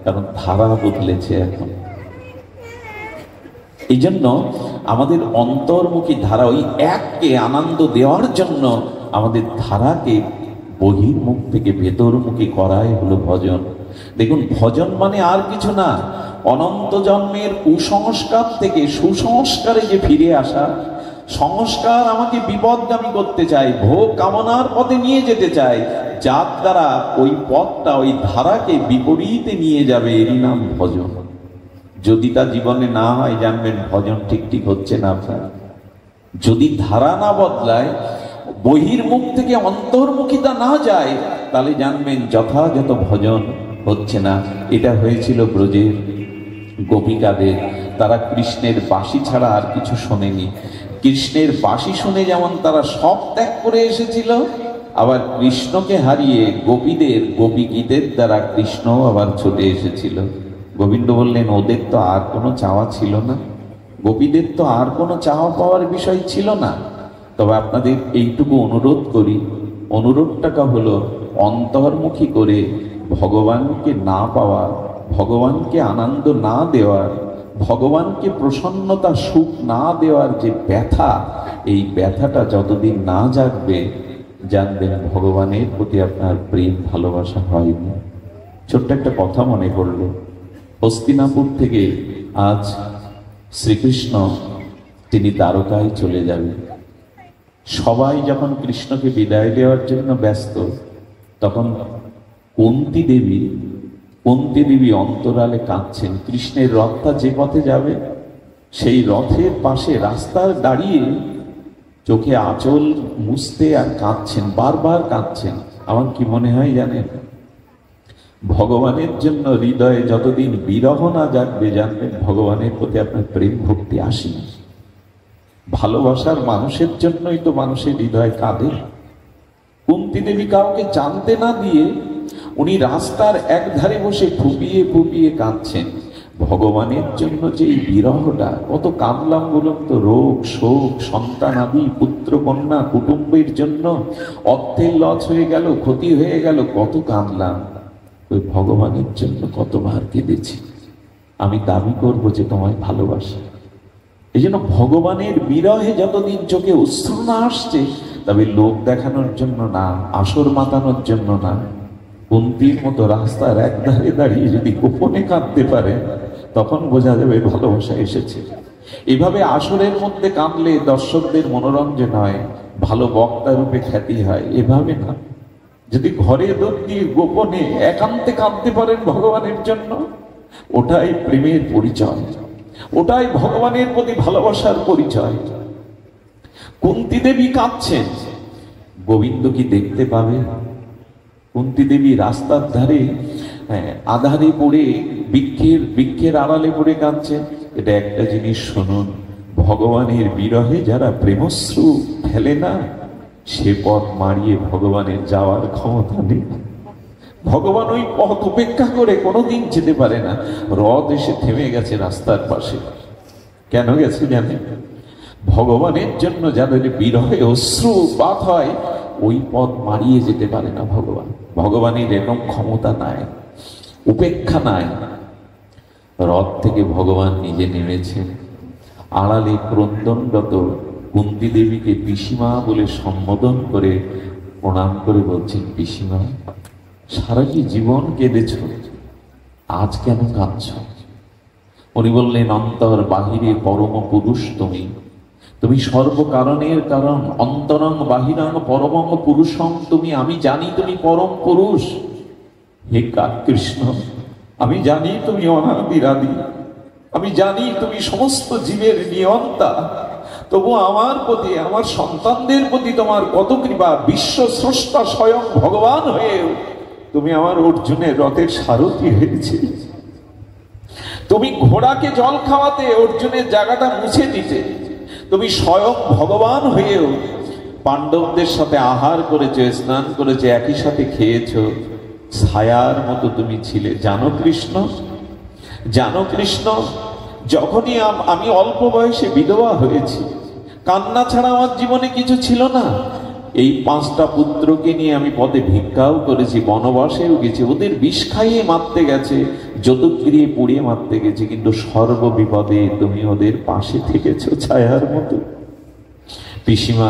কারণ ধারা বদলেছে এখন। এই জন্য আমাদের অন্তর্মুখী ধারা, ওই এককে আনন্দ দেওয়ার জন্য আমাদের ধারাকে বহির্মুখ থেকে ভেতরমুখী করাই হলো ভজন। দেখুন, ভজন মানে আর কিছু না, অনন্ত জন্মের কুসংস্কার থেকে সুসংস্কারে যে ফিরে আসা। সংস্কার আমাকে বিপদগামী করতে চায়, ভোগ কামনার পথে নিয়ে যেতে চায়, যার দ্বারা ওই পথটা, ওই ধারাকে বিপরীতে নিয়ে যাবে, এরই নাম ভজন। যদি তা জীবনে না হয়, জানবেন ভজন ঠিক হচ্ছে না আপনার। যদি ধারা না বদলায়, বহির্মুখ থেকে অন্তর্মুখিতা না যায়, তাহলে জানবেন যথাযথ ভজন হচ্ছে না। এটা হয়েছিল ব্রজের গোপিকাদের। তারা কৃষ্ণের বাঁশি ছাড়া আর কিছু শোনেনি। কৃষ্ণের বাঁশি শুনে যেমন তারা সব ত্যাগ করে এসেছিল, আবার কৃষ্ণকে হারিয়ে গোপীদের গোপী গীতের দ্বারা কৃষ্ণ আবার ছুটে এসেছিল। গোবিন্দ বললেন, ওদের তো আর কোনো চাওয়া ছিল না, গোপীদের তো আর কোনো চাওয়া পাওয়ার বিষয় ছিল না। তবে আপনাদের এইটুকু অনুরোধ করি, অনুরোধটাকা হলো অন্তর্মুখী করে ভগবানকে না পাওয়া, ভগবানকে আনন্দ না দেওয়ার, ভগবানকে প্রসন্নতা সুখ না দেওয়ার যে ব্যথা, এই ব্যথাটা যতদিন না জাগবে, জানবেন ভগবানের প্রতি আপনার প্রেম ভালোবাসা হয়নি। ছোট্ট একটা কথা মনে পড়লো। হস্তিনাপুর থেকে আজ শ্রীকৃষ্ণ তিনি দ্বারকায় চলে যাবেন। সবাই যখন কৃষ্ণকে বিদায় দেওয়ার জন্য ব্যস্ত, তখন কুন্তী দেবী অন্তরালে কাঁদছেন। কৃষ্ণের রথটা যে পথে যাবে, সেই রথের পাশে রাস্তায় দাঁড়িয়ে চোখে আঁচল মুছতে আর কাঁদছেন, বারবার কাঁদছেন। আমার কি মনে হয় জানেন? ভগবানের জন্য হৃদয়ে যতদিন বিরহ না জাগবে, জানবেন ভগবানের প্রতি আপনার প্রেম ভক্তি আসেনি। ভালোবাসার মানুষের জন্যই তো মানুষের হৃদয় কাঁদে। কুন্তী দেবী কাউকে জানতে না দিয়ে উনি রাস্তার একধারে বসে ফুপিয়ে ফুপিয়ে কাঁদছেন। ভগবানের জন্য যে এই বিরহটা, কত কাঁদলাম বলুন তো। রোগ শোক, সন্তানাদি, পুত্র কন্যা, কুটুম্বের জন্য অর্থের লস হয়ে গেল, ক্ষতি হয়ে গেল, কত কাঁদলাম। ওই ভগবানের জন্য কতবার কেঁদেছি। আমি দাবি করব যে তোমায় ভালোবাসি। এই জন্য ভগবানের বিরহে যতদিন চোখে অশ্রু না আসছে, তবে লোক দেখানোর জন্য না, আসর মাতানোর জন্য না, কুন্তীর মতো রাস্তার একধারে দাঁড়িয়ে যদি গোপনে কাঁদতে পারে, তখন বোঝা যাবে ভালোবাসা এসেছে। এভাবে আসরের মধ্যে কাঁদলে দর্শকদের মনোরঞ্জন হয়, ভালো বক্তা রূপে খ্যাতি হয়। এভাবে না, যদি ঘরে দোষ দিয়ে গোপনে একান্তে কাঁদতে পারেন ভগবানের জন্য, ওটাই প্রেমের পরিচয়, ওটাই ভগবানের প্রতি ভালোবাসার পরিচয়। কুন্তী দেবী কাঁদছেন, গোবিন্দ কি দেখতে পাবে? কুন্তী দেবী রাস্তার ধারে আধারে পড়ে বৃক্ষের আড়ালে পড়ে কাঁদছেন। এটা একটা জিনিস শুনুন, ভগবানের বিরহে যারা প্রেমশ্রু ফেলে না, সে পথ মারিয়ে ভগবানের যাওয়ার ক্ষমতা নেই। ভগবান ওই পথ উপেক্ষা করে কোনোদিন যেতে পারে না। রথ এসে থেমে গেছে রাস্তার পাশে। কেন গেছে জানেন? ভগবানের জন্য যাদের বিরহে অশ্রুপাত হয়, ওই পথ মারিয়ে যেতে পারে না ভগবান। ভগবানের এরকম ক্ষমতা নাই, উপেক্ষা নাই। রথ থেকে ভগবান নিজে নেমেছেন, আড়ালে ক্রন্দনরত কুন্তী দেবীকে পিসিমা বলে সম্বোধন করে প্রণাম করে বলছেন, পিসিমা, সারা কি জীবন কেঁদেছ, আজ কেন কাঁদছ? উনি বললেন, অন্তর বাহিরে পরম পুরুষ তুমি, তুমি সর্বকারণের কারণ, অন্তরং বাহিরং পরমং পুরুষং তুমি। আমি জানি তুমি পরম পুরুষ। হে কৃষ্ণ, আমি জানি তুমি অনাদিরাদি, আমি জানি তুমি সমস্ত জীবের নিয়ন্তা। তবু আমার প্রতি, আমার সন্তানদের প্রতি তোমার কত কৃপা। বিশ্ব স্রষ্টা স্বয়ং ভগবান হয়েও তুমি আমার অর্জুনের রথের সারথি হয়েছে। তুমি ঘোড়াকে জল খাওয়াতে, অর্জুনের জায়গাটা মুছে দিতে। তুমি স্বয়ং ভগবান হয়েও পাণ্ডবদের সাথে আহার করেছো, স্নান করেছো, একই সাথে খেয়েছো। ছায়ার মতো তুমি ছিলে। জানো কৃষ্ণ, জানো কৃষ্ণ, যখনই আমি অল্প বয়সে বিধবা হয়েছি, কান্না ছাড়া আমার জীবনে কিছু ছিল না। এই 5টা পুত্রকে নিয়ে আমি পথে ভিক্ষাও করেছি, বনবাসেও গেছি, ওদের বিষ খাইয়ে মারতে গেছে, যদুগৃহে পুড়িয়ে মারতে গেছে, কিন্তু সর্ববিপদে তুমি ওদের পাশে থেকেছো ছায়ার মতো। পিসিমা,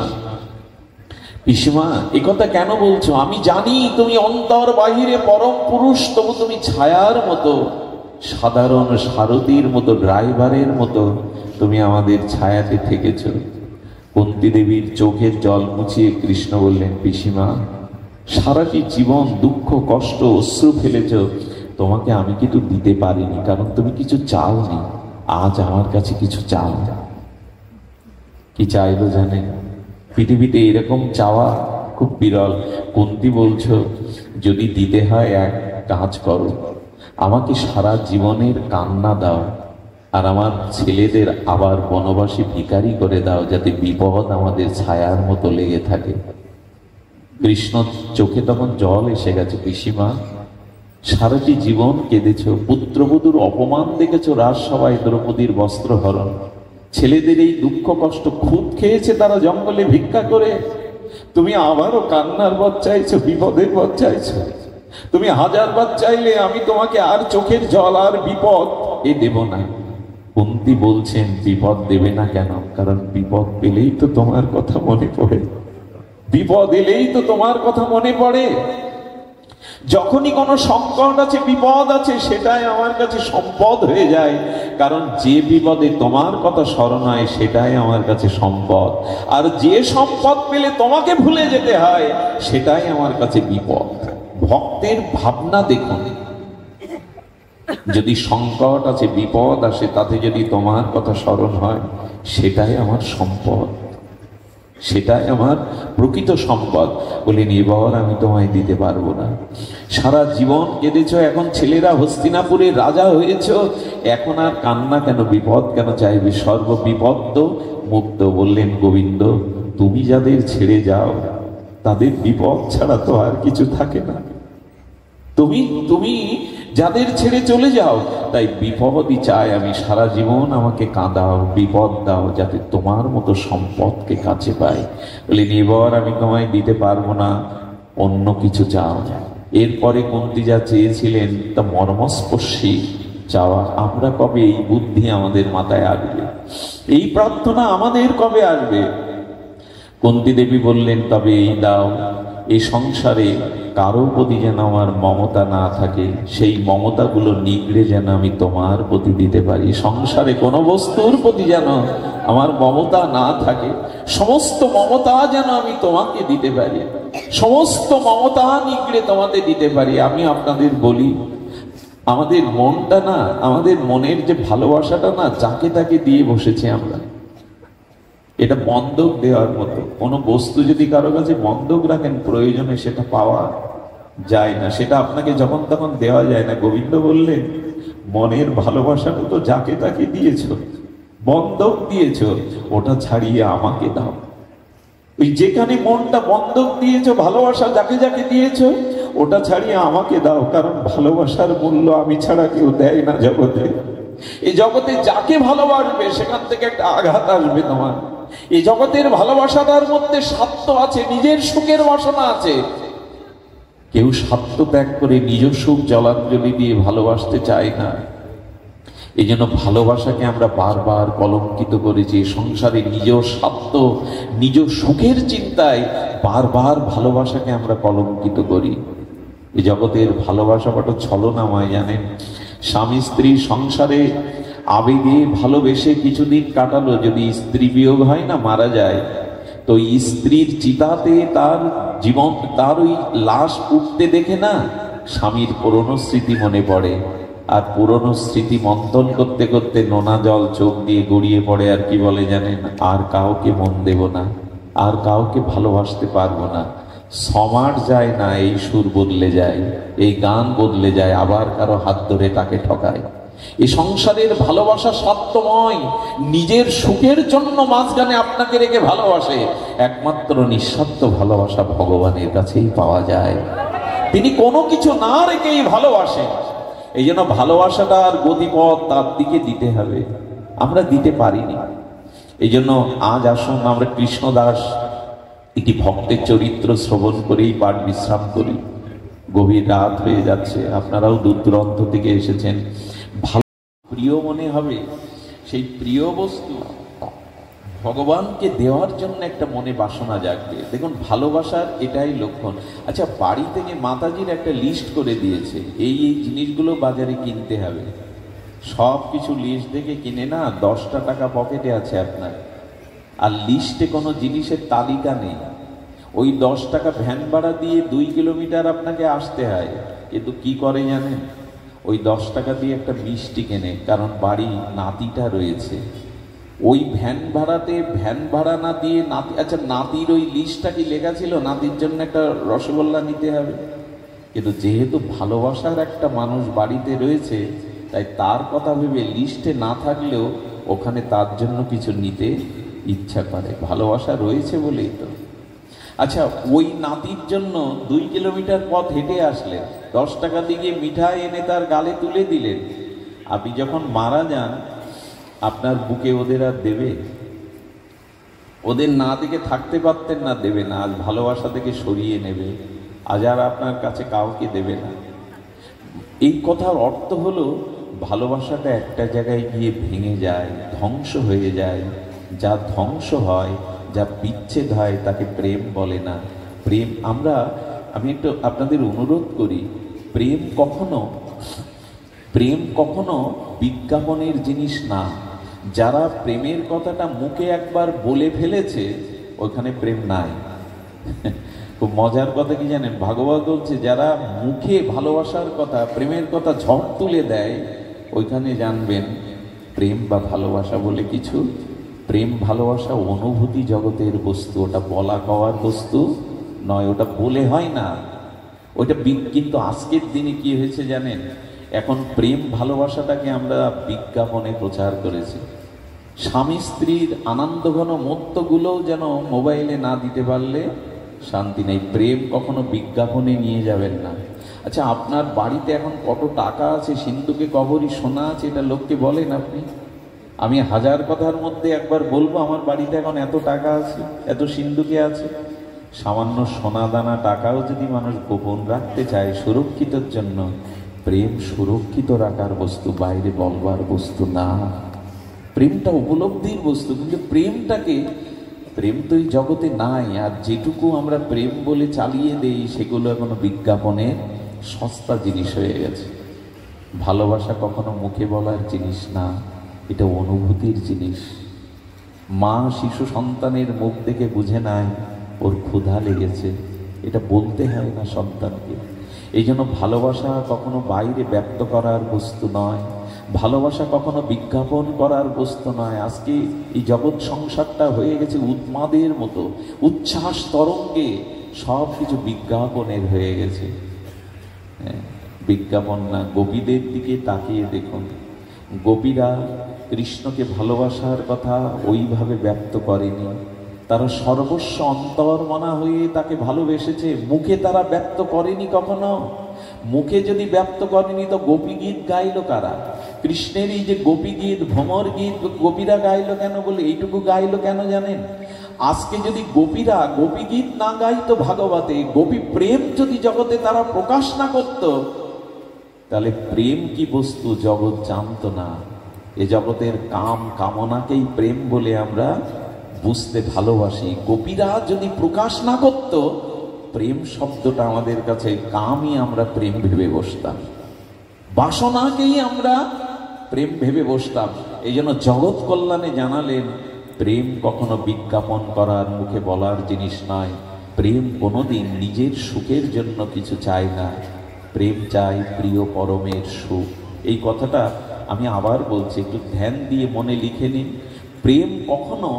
পিসিমা, একথা কেন বলছো? আমি জানি তুমি অন্তর বাহিরে পরম পুরুষ, তবু তুমি ছায়ার মতো, সাধারণ সারথীর মতো, ড্রাইভারের মতো তুমি আমাদের ছায়াতে থেকেছো। কুন্তী দেবীর চোখের জল মুছিয়ে কৃষ্ণ বললেন, পিসিমা, সারাটি জীবন দুঃখ কষ্ট অশ্রু ফেলেছ, তোমাকে আমি কিন্তু দিতে পারিনি, কারণ তুমি কিছু চাওনি। আজ আমার কাছে কিছু চাও। কি চাইলো জানেন? পৃথিবীতে এরকম চাওয়া খুব বিরল। কুন্তী বলছো, যদি দিতে হয় এক কাজ করো, আমাকে সারা জীবনের কান্না দাও, আর আমার ছেলেদের আবার বনবাসী ভিখারি করে দাও, যাতে বিপদ আমাদের ছায়ার মতো লেগে থাকে। কৃষ্ণ চোখে তখন জল এসে গেছে। পিসিমা, সারাটি জীবন কেঁদেছ, পুত্রবধূর অপমান দেখেছ, রাজসভায় দ্রৌপদীর বস্ত্রহরণ, ছেলেদের এই দুঃখ কষ্ট, খুদ খেয়েছে তারা জঙ্গলে ভিক্ষা করে। তুমি আবারও কান্নার বধ চাইছো, বিপদের বধ চাইছো। তুমি 1000 বার চাইলে আমি তোমাকে আর চোখের জল আর বিপদ এ দেব না। কুন্তী বলছেন, বিপদ দেবে না কেন? কারণ বিপদ পেলেই তো তোমার কথা মনে পড়ে, বিপদ এলেই তো তোমার কথা মনে পড়ে। যখনই কোনো সংকট আছে, বিপদ আছে, সেটাই আমার কাছে সম্পদ হয়ে যায়। কারণ যে বিপদে তোমার কথা স্মরণ হয়, সেটাই আমার কাছে সম্পদ। আর যে সম্পদ পেলে তোমাকে ভুলে যেতে হয়, সেটাই আমার কাছে বিপদ। ভক্তের ভাবনা দেখুন, যদি সংকট আছে, বিপদ আসে, তাতে যদি তোমার কথা স্মরণ হয়, সেটাই আমার সম্পদ, সেটাই আমার প্রকৃত সম্পদ। বলেন, এবার আমি তোমায় দিতে পারবো না। সারা জীবন কেঁদেছ, এখন ছেলেরা হস্তিনাপুরের রাজা হয়েছ, এখন আর কান্না কেন, বিপদ কেন চাইবে? সর্ববিপদ তো মুক্ত। বললেন, গোবিন্দ, তুমি যাদের ছেড়ে যাও, তাদের বিপদ ছাড়া তো আর কিছু থাকে না। তুমি যাদের ছেড়ে চলে যাও, তাই বিপদই চাই আমি। সারা জীবন আমাকে কাঁদাও, বিপদ দাও, যাতে তোমার মতো সম্পদকে কাছে পাই। বলেন, এবার আমি তোমায় দিতে পারবো না, অন্য কিছু চাও। এরপরে কুন্তী যা চেয়েছিলেন তা মর্মস্পর্শী চাওয়া। আমরা কবে এই বুদ্ধি আমাদের মাথায় আসবে, এই প্রার্থনা আমাদের কবে আসবে? কুন্তী দেবী বললেন, তবে এই দাও, এই সংসারে কারো প্রতি যেন আমার মমতা না থাকে, সেই মমতাগুলো নিগড়ে যেন আমি তোমার প্রতি দিতে পারি। সংসারে কোনো বস্তুর প্রতি যেন আমার মমতা না থাকে, সমস্ত মমতা যেন আমি তোমাকে দিতে পারি, সমস্ত মমতা নিগড়ে তোমাকে দিতে পারি। আমি আপনাদের বলি, আমাদের মনটা না, আমাদের মনের যে ভালোবাসাটা না, যাকে তাকে দিয়ে বসেছে আমরা। এটা বন্ধক দেওয়ার মতো। কোনো বস্তু যদি কারো কাছে বন্ধক রাখেন, প্রয়োজনে সেটা পাওয়া যায় না, সেটা আপনাকে যখন তখন দেওয়া যায় না। গোবিন্দ বললেন, মনের ভালোবাসাটা তো যাকে তাকে দিয়েছ, বন্ধক দিয়েছ, ওটা ছাড়িয়ে আমাকে দাও। ওই ওই যেখানে মনটা বন্ধক দিয়েছো, ভালোবাসা যাকে যাকে দিয়েছো, ওটা ছাড়িয়ে আমাকে দাও, কারণ ভালোবাসার মূল্য আমি ছাড়া কেউ দেয় না জগতে। এই জগতে যাকে ভালোবাসবে সেখান থেকে একটা আঘাত আসবে তোমার। এই জগতের ভালোবাসাটার মধ্যে স্বার্থ আছে, নিজের সুখের বাসনা আছে। কেউ স্বার্থ ত্যাগ করে নিজ সুখ জলাঞ্জলি দিয়ে ভালোবাসতে চায় না। এই জন্য ভালোবাসাকে আমরা বারবার কলঙ্কিত করেছি। সংসারে নিজ স্বার্থ, নিজ সুখের চিন্তায় বারবার ভালোবাসাকে আমরা কলঙ্কিত করি। এই জগতের ভালোবাসা বড় ছলনাময়, জানেন। স্বামী স্ত্রী সংসারে আবেগে ভালোবেসে কিছুদিন কাটালো, যদি স্ত্রী বিয়োগ হয় না, মারা যায়, তো স্ত্রীর চিতাতে তার জীবন, তার ওই লাশ উঠতে দেখে না স্বামীর পুরনো স্মৃতি মনে পড়ে। আর পুরনো স্মৃতি মন্থন করতে করতে নোনা জল চোখ দিয়ে গড়িয়ে পড়ে। আর কি বলে জানেন? আর কাউকে মন দেব না, আর কাউকে ভালোবাসতে পারবো না। সমাজ যায় না, এই সুর বদলে যায়, এই গান বদলে যায়, আবার কারো হাত ধরে তাকে ঠকায়। এই সংসারের ভালোবাসা স্বার্থময়, নিজের সুখের জন্য মাঝখানে আপনাকে রেখে ভালোবাসে। একমাত্র নিঃস্বার্থ ভালোবাসা ভগবানের কাছেই পাওয়া যায়। তিনি কোনো কিছু না রেখেই ভালোবাসেন। এই জন্য ভালোবাসাটার গতিপথ তার দিকে দিতে হবে, আমরা দিতে পারিনি। এই জন্য আজ আসুন আমরা কৃষ্ণদাস একটি ভক্তের চরিত্র শ্রবণ করেই পাঠ বিশ্রাম করি। গভীর রাত হয়ে যাচ্ছে, আপনারাও দূর দূরান্ত থেকে এসেছেন। ভালো প্রিয় মনে হবে, সেই প্রিয় বস্তু ভগবানকে দেওয়ার জন্য একটা মনে বাসনা জাগবে। দেখুন, ভালোবাসার এটাই লক্ষণ। আচ্ছা, বাড়ি থেকে মাতাজির একটা লিস্ট করে দিয়েছে, এই এই জিনিসগুলো বাজারে কিনতে হবে। সব কিছু লিস্ট দেখে কিনে না, 10টা টাকা পকেটে আছে আপনার, আর লিস্টে কোনো জিনিসের তালিকা নেই। ওই 10 টাকা ভ্যান ভাড়া দিয়ে 2 কিলোমিটার আপনাকে আসতে হয়। কিন্তু কি করে জানেন? ওই 10 টাকা দিয়ে একটা মিষ্টি কেনে, কারণ বাড়ি নাতিটা রয়েছে। ওই ভ্যান ভাড়া না দিয়ে নাতি, আচ্ছা নাতির ওই লিস্টটা কি লেখা ছিল নাতির জন্য একটা রসগোল্লা নিতে হবে? কিন্তু যেহেতু ভালোবাসার একটা মানুষ বাড়িতে রয়েছে, তাই তার কথা ভেবে লিস্টে না থাকলেও ওখানে তার জন্য কিছু নিতে ইচ্ছা করে। ভালোবাসা রয়েছে বলেই তো। আচ্ছা, ওই নাতির জন্য 2 কিলোমিটার পথ হেঁটে আসলেন, 10 টাকা দিয়ে মিঠাই এনে তার গালে তুলে দিলেন। আপনি যখন মারা যান, আপনার বুকে ওদের আর দেবে? ওদের না দেখে থাকতে পারতেন না, দেবে না। আজ ভালোবাসা থেকে সরিয়ে নেবে, আজ আর আপনার কাছে কাউকে দেবে না। এই কথার অর্থ হলো, ভালোবাসাটা একটা জায়গায় গিয়ে ভেঙে যায়, ধ্বংস হয়ে যায়। যা ধ্বংস হয়, যা বিচ্ছেদ হয়, তাকে প্রেম বলে না। প্রেম আমি একটু আপনাদের অনুরোধ করি, প্রেম কখনো বিজ্ঞাপনের জিনিস না। যারা প্রেমের কথাটা মুখে একবার বলে ফেলেছে, ওখানে প্রেম নাই। খুব মজার কথা কি জানেন? ভাগবত বলছে, যারা মুখে ভালোবাসার কথা, প্রেমের কথা ঝড় তুলে দেয়, ওইখানে জানবেন প্রেম বা ভালোবাসা বলে কিছু। প্রেম ভালোবাসা অনুভূতি জগতের বস্তু, ওটা বলা কওয়ার বস্তু নয়, ওটা বলে হয় না ওইটা। কিন্তু আজকের দিনে কি হয়েছে জানেন? এখন প্রেম ভালোবাসাটাকে আমরা বিজ্ঞাপনে প্রচার করেছি। স্বামী স্ত্রীর আনন্দঘন মুহূর্তগুলোও যেন মোবাইলে না দিতে পারলে শান্তি নেই। প্রেম কখনো বিজ্ঞাপনে নিয়ে যাবেন না। আচ্ছা, আপনার বাড়িতে এখন কত টাকা আছে, সিন্ধুকে কবরী সোনা আছে, এটা লোককে বলেন আপনি? আমি 1000 কথার মধ্যে একবার বলবো, আমার বাড়িতে এখন এত টাকা আছে, এত সিন্ধুকে আছে। সামান্য সোনা দানা টাকাও যদি মানুষ গোপন রাখতে চায় সুরক্ষিতর জন্য, প্রেম সুরক্ষিত রাখার বস্তু, বাইরে বলবার বস্তু না। প্রেমটা উপলব্ধির বস্তু, কিন্তু প্রেম তো এই জগতে নাই। আর যেটুকু আমরা প্রেম বলে চালিয়ে দেই, সেগুলো এখনো বিজ্ঞাপনের সস্তা জিনিস হয়ে গেছে। ভালোবাসা কখনো মুখে বলার জিনিস না, এটা অনুভূতির জিনিস। মা শিশু সন্তানের মুখ দেখে বুঝে নাই ওর ক্ষুধা লেগেছে, এটা বলতে হয় না সন্তানকে। এই জন্য ভালোবাসা কখনো বাইরে ব্যক্ত করার বস্তু নয়, ভালোবাসা কখনো বিজ্ঞাপন করার বস্তু নয়। আজকে এই জগৎ সংসারটা হয়ে গেছে উন্মাদের মতো, উচ্ছ্বাস তরঙ্গে সব কিছু বিজ্ঞাপনের হয়ে গেছে। বিজ্ঞাপন না। গোপীদের দিকে তাকিয়ে দেখুন, গোপীরা কৃষ্ণকে ভালোবাসার কথা ওইভাবে ব্যক্ত করেনি। তারা সর্বস্ব অন্তর্মনা হয়ে তাকে ভালোবেসেছে। মুখে তারা ব্যক্ত করেনি কখনো। মুখে যদি ব্যক্ত করেনি তো গোপী গীত গাইল কারা? কৃষ্ণের এই যে গোপী গীত, ভ্রমর গীত গোপীরা গাইল কেন? বলে এইটুকু গাইল কেন জানেন? আজকে যদি গোপীরা গোপী গীত না গাইতো ভাগবতে, গোপী প্রেম যদি জগতে তারা প্রকাশ না করত, তাহলে প্রেম কি বস্তু জগৎ জানতো না। এ জগতের কাম কামনাকেই প্রেম বলে আমরা বুঝতে ভালোবাসি। গোপীরা যদি প্রকাশ না করত, প্রেম শব্দটা আমাদের কাছে কামই আমরা প্রেম ভেবে বসতাম, বাসনাকেই আমরা প্রেম ভেবে বসতাম। এই জন্য জগৎ কল্যাণে জানালেন, প্রেম কখনো বিজ্ঞাপন করার মুখে বলার জিনিস নয়। প্রেম কোনোদিন নিজের সুখের জন্য কিছু চায় না। প্রেম চাই প্রিয় পরমের সুখ। এই কথাটা আমি আবার বলছি, একটু ধ্যান দিয়ে মনে লিখে নিন। প্রেম কখনো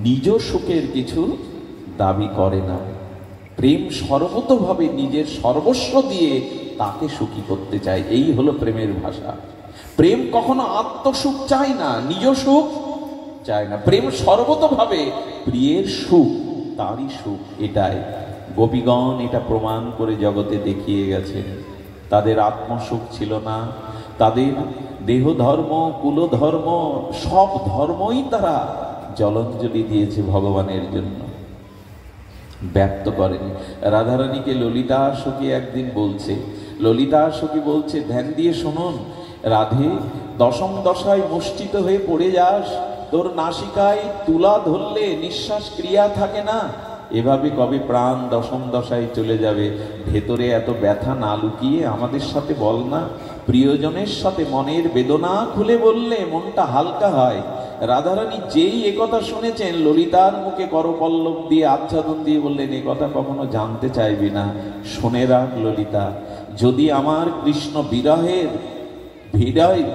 নিজ সুখের কিছু দাবি করে না। প্রেম সর্বতভাবে নিজের সর্বস্ব দিয়ে তাকে সুখী করতে চায়। এই হলো প্রেমের ভাষা। প্রেম কখনো আত্মসুখ চায় না, নিজ সুখ চায় না। প্রেম সর্বতভাবে প্রিয়ের সুখ, তারই সুখ। এটাই গোপীগণ এটা প্রমাণ করে জগতে দেখিয়ে গেছেন। তাদের আত্মসুখ ছিল না, তাদের দেহ ধর্ম, কুলধর্ম, সব ধর্মই তারা জলাঞ্জলি দিয়েছে ভগবানের জন্য, ব্যক্ত করেন। রাধারানীকে ললিতা সখী একদিন বলছে, ললিতা সখী বলছে, ধ্যান দিয়ে শুনুন রাধে, দশম দশায় মুষ্টিত হয়ে পড়ে যাস, তোর নাসিকায় তুলা ধরলে নিঃশ্বাস ক্রিয়া থাকে না, এভাবে কবে প্রাণ দশম দশায় চলে যাবে? ভেতরে এত ব্যথা না লুকিয়ে আমাদের সাথে বল না। প্রিয়জনের সাথে মনের বেদনা খুলে বললে মনটা হালকা হয়। রাধারানী যেই একথা শুনেছেন, ললিতার মুখে করপল্লব দিয়ে আচ্ছাদন দিয়ে বললেন, এ কথা কখনো জানতে চাইবি না। শুনে রাখ ললিতা, যদি আমার কৃষ্ণ বিরহের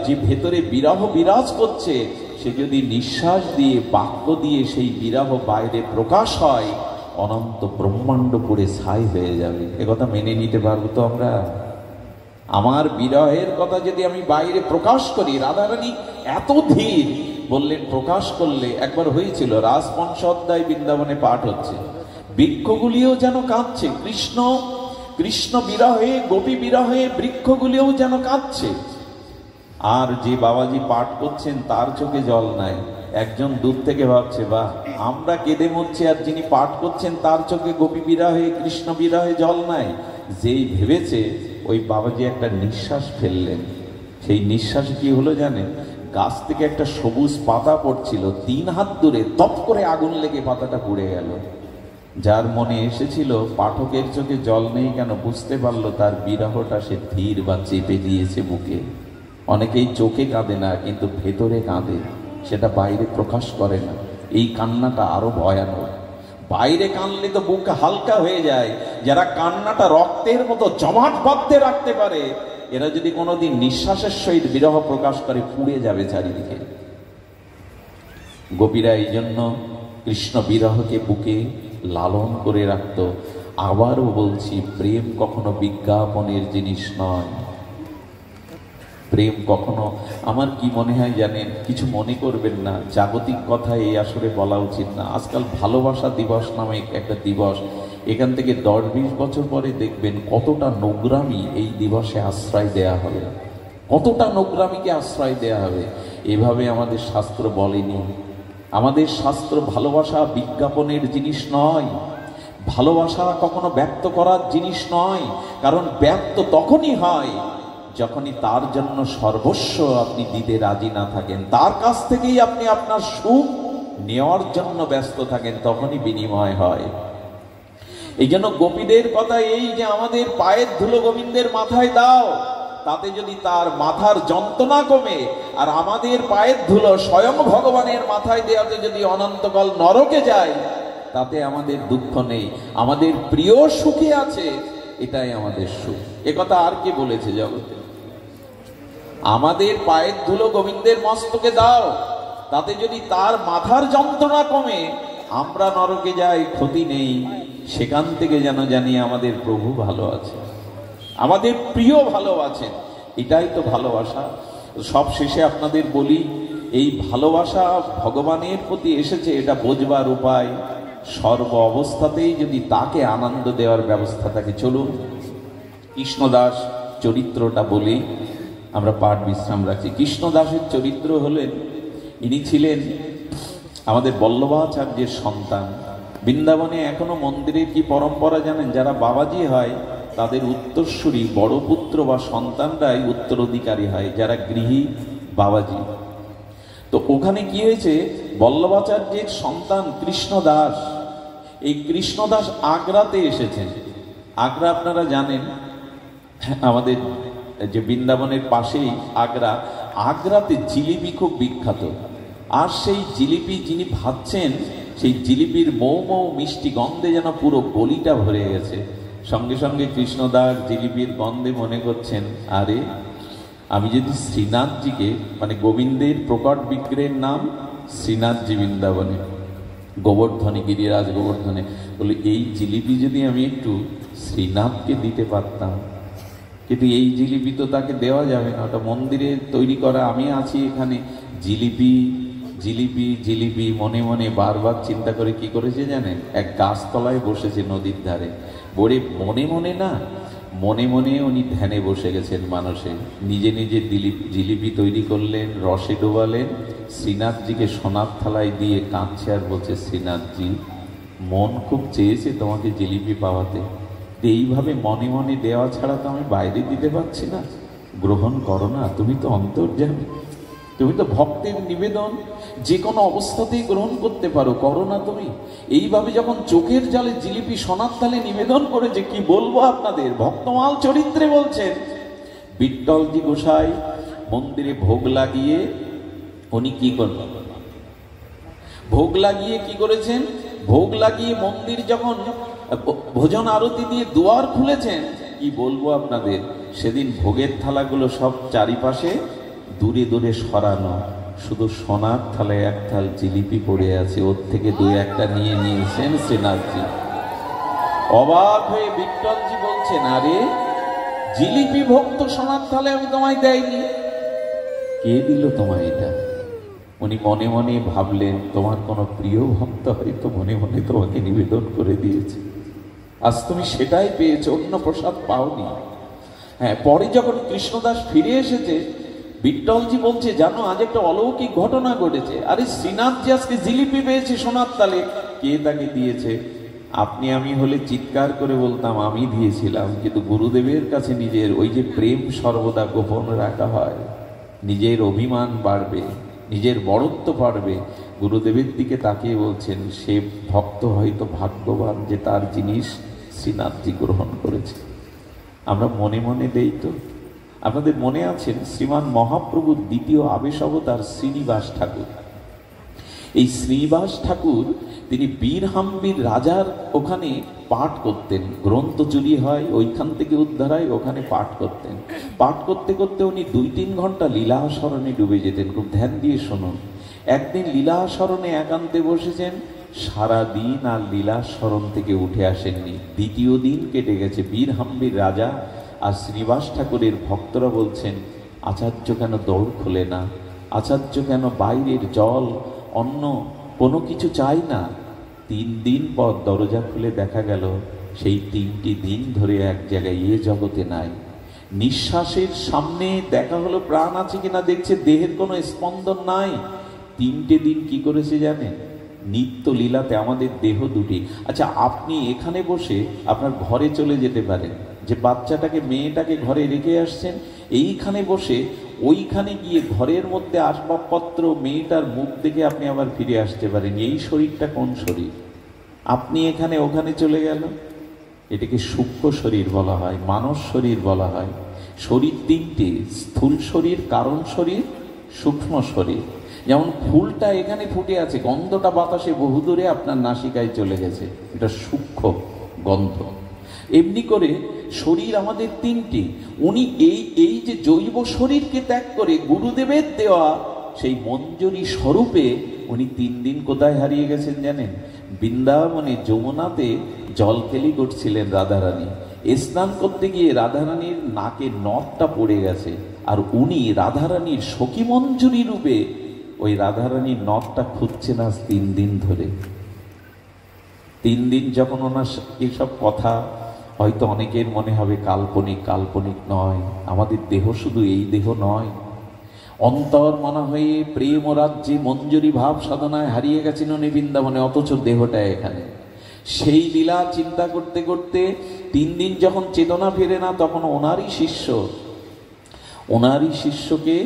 যে ভেতরে বিরহ বিরাজ করছে, সে যদি নিঃশ্বাস দিয়ে বাক্য দিয়ে সেই বিরহ বাইরে প্রকাশ হয়, অনন্ত ব্রহ্মাণ্ড পুড়ে ছাই হয়ে যাবে। একথা মেনে নিতে পারবো তো আমরা? আমার বিরহের কথা যদি আমি বাইরে প্রকাশ করি, রাধারানী এত ধীর বললেন, প্রকাশ করলে একবার হয়েছিল, রাজবংশ অধ্যায় বৃন্দাবনে পাঠ হচ্ছে, বৃক্ষগুলিও যেন কাঁদছে। কৃষ্ণ বিরহে, গোপী বিরহে বৃক্ষগুলিও যেন কাঁদছে। আর যে বাবাজি পাঠ করছেন তার চোখে জল নাই। একজন দূর থেকে ভাবছে, বাহ, আমরা কেঁদে মরছি, আর যিনি পাঠ করছেন তার চোখে গোপী বিরহে, কৃষ্ণ বিরহে জল নাই। যেই ভেবেছে, ওই বাবাজি একটা নিঃশ্বাস ফেললেন। সেই নিঃশ্বাস কি হলো জানেন? গাছ থেকে একটা সবুজ পাতা পড়ছিল, 3 হাত দূরে তপ করে আগুন লেগে পাতাটা পুড়ে গেল। যার মনে এসেছিল পাঠকের চোখে জল নেই কেন, বুঝতে পারলো তার বিরহটা সে ধীর বা চেপে দিয়েছে বুকে। অনেকেই চোখে কাঁদে না, কিন্তু ভেতরে কাঁদে, সেটা বাইরে প্রকাশ করে না। এই কান্নাটা আরো ভয়ানক। বাইরে কাঁদলে তো বুক হালকা হয়ে যায়। যারা কান্নাটা রক্তের মতো জমাট বাঁধতে রাখতে পারে, এরা যদি কোনোদিন নিঃশ্বাসের সহিত বিরহ প্রকাশ করে, পুড়ে যাবে চারিদিকে। গোপীরা এই জন্য কৃষ্ণ বিরহকে বুকে লালন করে রাখত। আবারও বলছি, প্রেম কখনো বিজ্ঞাপনের জিনিস নয়। প্রেম কখনো, আমার কি মনে হয় জানেন, কিছু মনে করবেন না, জাগতিক কথা এই আসরে বলা উচিত না। আজকাল ভালোবাসা দিবস নামে একটা দিবস, এখান থেকে 10-20 বছর পরে দেখবেন কতটা নোংরামি এই দিবসে আশ্রয় দেয়া হবে, কতটা নোংরামিকে আশ্রয় দেয়া হবে। এভাবে আমাদের শাস্ত্র বলেনি। আমাদের শাস্ত্র ভালোবাসা বিজ্ঞাপনের জিনিস নয়, ভালোবাসা কখনো ব্যক্ত করার জিনিস নয়। কারণ ব্যক্ত তখনই হয় যখনই তার জন্য সর্বস্ব আপনি দিতে রাজি না থাকেন, তার কাছ থেকেই আপনি আপনার সুখ নেওয়ার জন্য ব্যস্ত থাকেন, তখনই বিনিময় হয়। এই জন্য গোপীদের কথা এই যে, আমাদের পায়ের ধুলো গোবিন্দের মাথায় দাও, তাতে যদি তার মাথার যন্ত্রণা কমে, আর আমাদের পায়ের ধুলো স্বয়ং ভগবানের মাথায় দেওয়াতে যদি অনন্তকাল নরকে যায়, তাতে আমাদের দুঃখ নেই। আমাদের প্রিয় সুখে আছে, এটাই আমাদের সুখ। একথা আর কে বলেছে জগতে? আমাদের পায়ের ধুলো গোবিন্দের মস্তকে দাও, তাতে যদি তার মাথার যন্ত্রণা কমে, আমরা নরকে যাই, ক্ষতি নেই। সেখান থেকে যেন জানি আমাদের প্রভু ভালো আছে, আমাদের প্রিয় ভালো আছেন। এটাই তো ভালোবাসা। সব শেষে আপনাদের বলি, এই ভালোবাসা ভগবানের প্রতি এসেছে এটা বোঝবার উপায় সর্ব অবস্থাতেই যদি তাকে আনন্দ দেওয়ার ব্যবস্থা থাকে। চলুন কৃষ্ণদাস চরিত্রটা বলি, আমরা পাঠ বিশ্রাম রাখছি। কৃষ্ণদাসের চরিত্র হলেন, ইনি ছিলেন আমাদের বল্লভাচার্যের সন্তান। বৃন্দাবনে এখনো মন্দিরের কি পরম্পরা জানেন? যারা বাবাজি হয় তাদের উত্তরসূরি বড় পুত্র বা সন্তানরাই উত্তরাধিকারী হয়, যারা গৃহী বাবাজি। তো ওখানে কি হয়েছে, বল্লভাচার্যের সন্তান কৃষ্ণদাস, এই কৃষ্ণদাস আগ্রাতে এসেছেন। আগ্রা আপনারা জানেন আমাদের যে বৃন্দাবনের পাশেই আগ্রা, আগ্রাতে জিলিপি খুব বিখ্যাত। আর সেই জিলিপি যিনি ভাবছেন, সেই জিলিপির মৌ মৌ মিষ্টি গন্ধে যেন পুরো গলিটা ভরে গেছে। সঙ্গে সঙ্গে কৃষ্ণদাস জিলিপির গন্ধে মনে করছেন, আরে আমি যদি শ্রীনাথজিকে, মানে গোবিন্দের প্রকট বিগ্রহের নাম শ্রীনাথজি বৃন্দাবনে, গোবর্ধনে, গিরিরাজ গোবর্ধনে, বলে এই জিলিপি যদি আমি একটু শ্রীনাথকে দিতে পারতাম। কিন্তু এই জিলিপি তো তাকে দেওয়া যাবে না, ওটা মন্দিরে তৈরি করা। আমি আছি এখানে, জিলিপি জিলিপি জিলিপি মনে মনে বারবার চিন্তা করে কি করেছে জানেন, এক গাছতলায় বসেছে নদীর ধারে, বলে মনে মনে না, মনে মনে উনি ধ্যানে বসে গেছেন মানুষে। নিজে নিজে জিলিপি তৈরি করলেন, রসে ডোবালেন, শ্রীনাথজিকে সোনার থালায় দিয়ে কাঁদছে আর বলছে, শ্রীনাথজি মন খুব চেয়েছে তোমাকে জিলিপি পাওয়াতে, এইভাবে মনে মনে দেওয়া ছাড়া তো আমি বাইরে দিতে পারছি না, গ্রহণ করো না, তুমি তো অন্তর্যামী, তুমি তো ভক্তের নিবেদন যে কোনো অবস্থাতেই গ্রহণ করতে পারো, করো না তুমি। এইভাবে যখন চোখের জলে জিলিপি সোনার থালে নিবেদন করেছে, কি বলবো আপনাদের, ভক্তমাল চরিত্রে বলছেন। বিট্টলজি গোসাই মন্দিরে ভোগ লাগিয়ে উনি কি করলেন, ভোগ লাগিয়ে কি করেছেন, ভোগ লাগিয়ে মন্দির যখন ভোজন আরতি দিয়ে দুয়ার খুলেছেন, কি বলবো আপনাদের, সেদিন ভোগের থালাগুলো সব চারিপাশে দূরে দূরে সরানো, শুধু সোনার থালায় এক থাল জিলিপি পড়ে আছে, ওর থেকে দুই একটা নিয়ে নিয়েছেন শ্রীনাথজি। অবাক হয়ে বিট্টলজি বলছেন, আরে জিলিপি ভোগ তো সোনার থালে আমি তোমায় দেয়নি, কে দিল তোমায় এটা? উনি মনে মনে ভাবলেন, তোমার কোনো প্রিয় ভক্ত হয়তো মনে মনে তোমাকে নিবেদন করে দিয়েছে, আজ তুমি সেটাই পেয়েছো, অন্য প্রসাদ পাওনি। হ্যাঁ, পরে যখন কৃষ্ণদাস ফিরে এসেছে, বিট্টলজি বলছে, জানো আজ একটা অলৌকিক ঘটনা ঘটেছে। আরে শ্রীনাথজি আজকে জিলিপি পেয়েছে সোনার তালে, কে তাকে দিয়েছে? আপনি আমি হলে চিৎকার করে বলতাম আমি দিয়েছিলাম, কিন্তু গুরুদেবের কাছে নিজের ওই যে প্রেম সর্বদা গোপন রাখা হয়, নিজের অভিমান বাড়বে, নিজের বড়ত্ব বাড়বে। গুরুদেবের দিকে তাকিয়ে বলছেন, সে ভক্ত হয়তো ভাগ্যবান যে তার জিনিস শ্রীনাথজি গ্রহণ করেছে। আমরা মনে মনে দেই তো। আপনাদের মনে আছেন শ্রীমান মহাপ্রভুর দ্বিতীয় আবেশ অবতার শ্রীনিবাস ঠাকুর। এই শ্রীনিবাস ঠাকুর তিনি বীরহাম্বির রাজার ওখানে পাঠ করতেন, গ্রন্থ চুরি হয় ওইখান থেকে উদ্ধার হয়, ওখানে পাঠ করতেন। পাঠ করতে করতে উনি 2-3 ঘন্টা লীলাস্মরণে ডুবে যেতেন। খুব ধ্যান দিয়ে শুনুন। একদিন লীলাস্মরণে একান্তে বসেছেন, সারা দিন আর লীলাস্মরণ থেকে উঠে আসেননি। দ্বিতীয় দিন কেটে গেছে, বীরহাম্বির রাজা আর শ্রীনিবাস ঠাকুরের ভক্তরা বলছেন, আচার্য কেন দৌড় খোলে না, আচার্য কেন বাইরের জল অন্য কোনো কিছু চাই না। 3 দিন পর দরজা খুলে দেখা গেল সেই 3টি দিন ধরে এক জায়গায় এ জগতে নাই। নিঃশ্বাসের সামনে দেখা হলো প্রাণ আছে কিনা, দেখছে দেহের কোনো স্পন্দন নাই। 3টে দিন কি করেছে জানেন? নিত্য লীলাতে আমাদের দেহ দুটি। আচ্ছা, আপনি এখানে বসে আপনার ঘরে চলে যেতে পারেন, যে বাচ্চাটাকে মেয়েটাকে ঘরে রেখে আসছেন, এইখানে বসে ওইখানে গিয়ে ঘরের মধ্যে আসবাবপত্র মেয়েটার মুখ দেখে আপনি আবার ফিরে আসতে পারেন। এই শরীরটা কোন শরীর? আপনি এখানে ওখানে চলে গেল, এটাকে সূক্ষ্ম শরীর বলা হয়, মানস শরীর বলা হয়। শরীর 3টে, স্থূল শরীর, কারণ শরীর, সূক্ষ্ম শরীর। যেমন ফুলটা এখানে ফুটে আছে, গন্ধটা বাতাসে বহুদূরে আপনার নাসিকায় চলে গেছে, এটা সূক্ষ্ম গন্ধ। এমনি করে শরীর আমাদের 3টি। উনি এই যে জৈব শরীরকে ত্যাগ করে গুরুদেবের দেওয়া সেই মঞ্জরি স্বরূপে উনি 3 দিন কোথায় হারিয়ে গেছেন জানেন? বৃন্দাবনে যমুনাতে জলকেলি করছিলেন রাধারানী। স্নান করতে গিয়ে রাধারানীর নাকে নথটা পড়ে গেছে, আর উনি রাধারানীর সখী মঞ্জুরি রূপে ওই রাধারানীর নথটা খুঁজছে না 3 দিন ধরে। 3 দিন যখন ওনার এইসব কথা, হয়তো অনেকের মনে হবে কাল্পনিক, কাল্পনিক নয়, আমাদের দেহ শুধু এই দেহ নয়, অন্তর মনা হয়ে প্রেম ও রাজ্যে মঞ্জুরি ভাব সাধনায় হারিয়ে গেছেন উনি বৃন্দাবনে, অথচ দেহটা এখানে। সেই লীলা চিন্তা করতে করতে 3 দিন যখন চেতনা ফেরে না, তখন ওনারই শিষ্যকে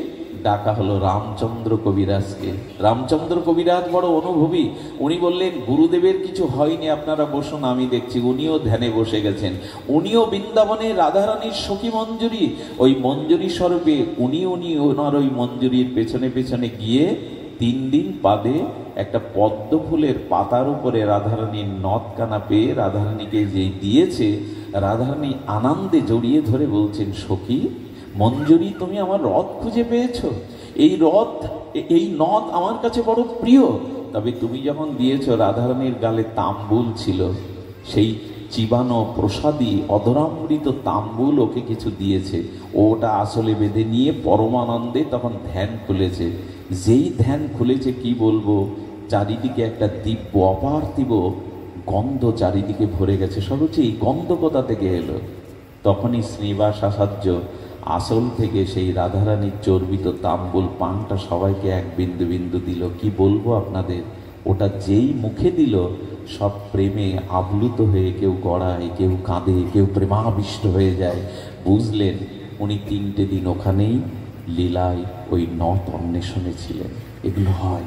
ডাকা হলো, রামচন্দ্র কবিরাজকে। রামচন্দ্র কবিরাজ বড় অনুভবী, উনি বললেন গুরুদেবের কিছু হয়নি, আপনারা বসুন, আমি দেখছি। উনিও ধ্যানে বসে গেছেন, উনিও বৃন্দাবনে রাধারানীর সখী মঞ্জুরি, ওই মঞ্জুরি স্বরূপে উনি ওনার ওই মঞ্জুরির পেছনে পেছনে গিয়ে 3 দিন বাদে একটা পদ্ম ফুলের পাতার উপরে রাধারানীর নথকানা পেয়ে রাধারানীকে যেই দিয়েছে, রাধারানী আনন্দে জড়িয়ে ধরে বলছেন, সখী মঞ্জুরি, তুমি আমার রথ খুঁজে পেয়েছ। এই নথ আমার কাছে বড় প্রিয়, তবে তুমি যখন দিয়েছ, রাধারানীর গালে তাম্বুল ছিল, সেই চিবানো প্রসাদী অধরামৃত তাম্বুল ওকে কিছু দিয়েছে, ওটা আসলে বেঁধে নিয়ে পরমানন্দে তখন ধ্যান খুলেছে। যেই ধ্যান খুলেছে, কি বলবো, চারিদিকে একটা দিব্য অপার্থিব গন্ধ চারিদিকে ভরে গেছে। সর্বোচ্চ এই গন্ধ কোথা থেকে এলো? তখনই শ্রীবাস আচার্য আসল থেকে সেই রাধারানীর চর্বিত তাম্বুল পানটা সবাইকে এক বিন্দু বিন্দু দিল। কি বলবো আপনাদের, ওটা যেই মুখে দিল, সব প্রেমে আপ্লুত হয়ে কেউ গড়ায়, কেউ কাঁদে, কেউ প্রেমাবিষ্ট হয়ে যায়। বুঝলেন উনি 3টে দিন ওখানেই লীলায় ওই নথ অন্বেষণে ছিলেন। এগুলো হয়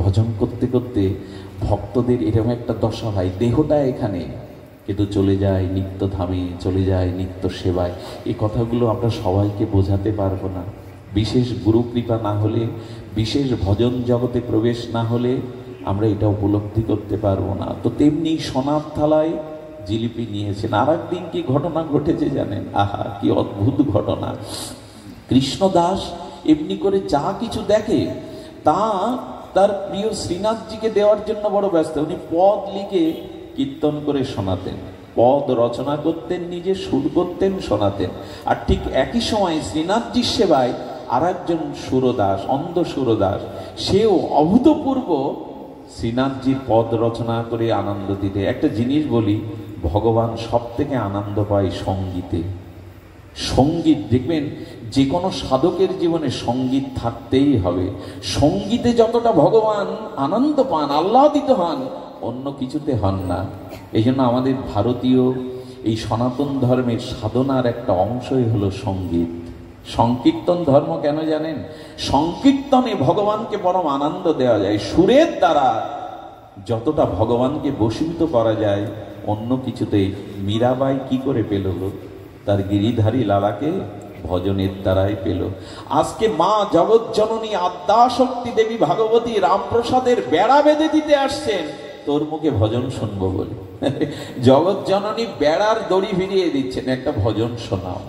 ভজন করতে করতে ভক্তদের এরকম একটা দশা হয়, দেহটা এখানে কিন্তু চলে যায় নিত্যধামে, চলে যায় নিত্য সেবায়। এই কথাগুলো আমরা সবাইকে বোঝাতে পারবো না, বিশেষ গুরু কৃপা না হলে, বিশেষ ভজন জগতে প্রবেশ না হলে আমরা এটা উপলব্ধি করতে পারবো না। তো তেমনি সোনার থালায় জিলিপি নিয়েছেন। আর একদিন কি ঘটনা ঘটেছে জানেন? আহা, কি অদ্ভুত ঘটনা! কৃষ্ণদাস এমনি করে যা কিছু দেখে তা তার প্রিয় শ্রীনাথজিকে দেওয়ার জন্য বড় ব্যস্ত। উনি পদ লিখে কীর্তন করে শোনাতেন, পদ রচনা করতেন, নিজে সুর করতেন, শোনাতেন। আর ঠিক একই সময় শ্রীনাথজির সেবায় আর একজন সুরদাস, অন্ধ সুরদাস, সেও অভূতপূর্ব শ্রীনাথজির পদ রচনা করে আনন্দ দিতে। একটা জিনিস বলি, ভগবান সব থেকে আনন্দ পায় সঙ্গীতে। সঙ্গীত দেখবেন, যে কোনো সাধকের জীবনে সঙ্গীত থাকতেই হবে। সঙ্গীতে যতটা ভগবান আনন্দ পান, আহ্লাদিত হন, অন্য কিছুতে হন না। এই জন্য আমাদের ভারতীয় এই সনাতন ধর্মের সাধনার একটা অংশই হলো সঙ্গীত। সংকীর্তন ধর্ম কেন জানেন? সংকীর্তনে ভগবানকে পরম আনন্দ দেওয়া যায়। সুরের দ্বারা যতটা ভগবানকে বশীভূত করা যায়, অন্য কিছুতেই। মীরাবাই কি করে পেল গো? তার গিরিধারী লালাকে ভজনের দ্বারাই পেল। আজকে মা জগৎ জননী আদ্যাশক্তি দেবী ভাগবতী রামপ্রসাদের বেড়া বেঁধে দিতে আসছেন তোর মুখে ভজন শুনবো বলে। জগৎ জননী বেড়ার দড়ি ভিড়িয়ে দিচ্ছেন, একটা ভজন শোনাও।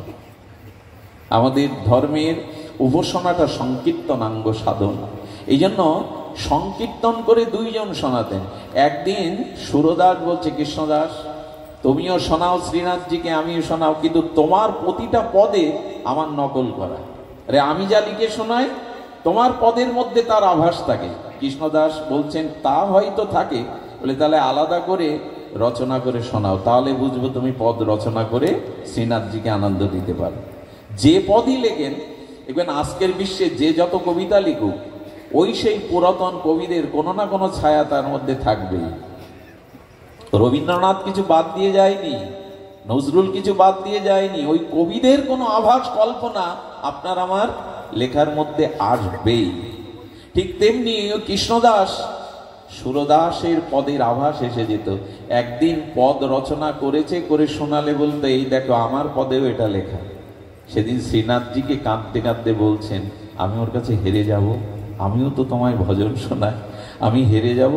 আমাদের ধর্মের উপাসনাটা সংকীর্তনাঙ্গ সাধনা। এই জন্য সংকীর্তন করে 2 জন শোনাতেন। একদিন সুরদাস বলছে, কৃষ্ণদাস তুমিও শোনাও শ্রীনাথজিকে, আমিও শোনাও, কিন্তু তোমার প্রতিটা পদে আমার নকল করা। আরে আমি যা লিখে শোনাই, তোমার পদের মধ্যে তার আভাস থাকে। কৃষ্ণদাস বলছেন, তা হয়তো থাকে, বলে তাহলে আলাদা করে রচনা করে শোনাও, তাহলে বুঝবো তুমি পদ রচনা করে শ্রীনাথজিকে আনন্দ দিতে পারো। যে পদই লেখেন, দেখবেন আজকের বিশ্বে যে যত কবিতা লিখুক, ওই সেই পুরাতন কবিদের কোনো না কোনো ছায়া তার মধ্যে থাকবেই। রবীন্দ্রনাথ কিছু বাদ দিয়ে যায়নি, নজরুল কিছু বাদ দিয়ে যায়নি। ওই কবিদের কোনো আভাস, কল্পনা আপনার আমার লেখার মধ্যে আসবেই। ঠিক তেমনি কৃষ্ণদাস সুরদাসের পদের আভাস এসে যেত। একদিন পদ রচনা করেছে, করে শোনালে বলতো, এই দেখো আমার পদেও এটা লেখা। সেদিন শ্রীনাথজিকে কাঁদতে কাঁদতে বলছেন, আমি ওর কাছে হেরে যাব? আমিও তো তোমায় ভজন শোনাই, আমি হেরে যাব?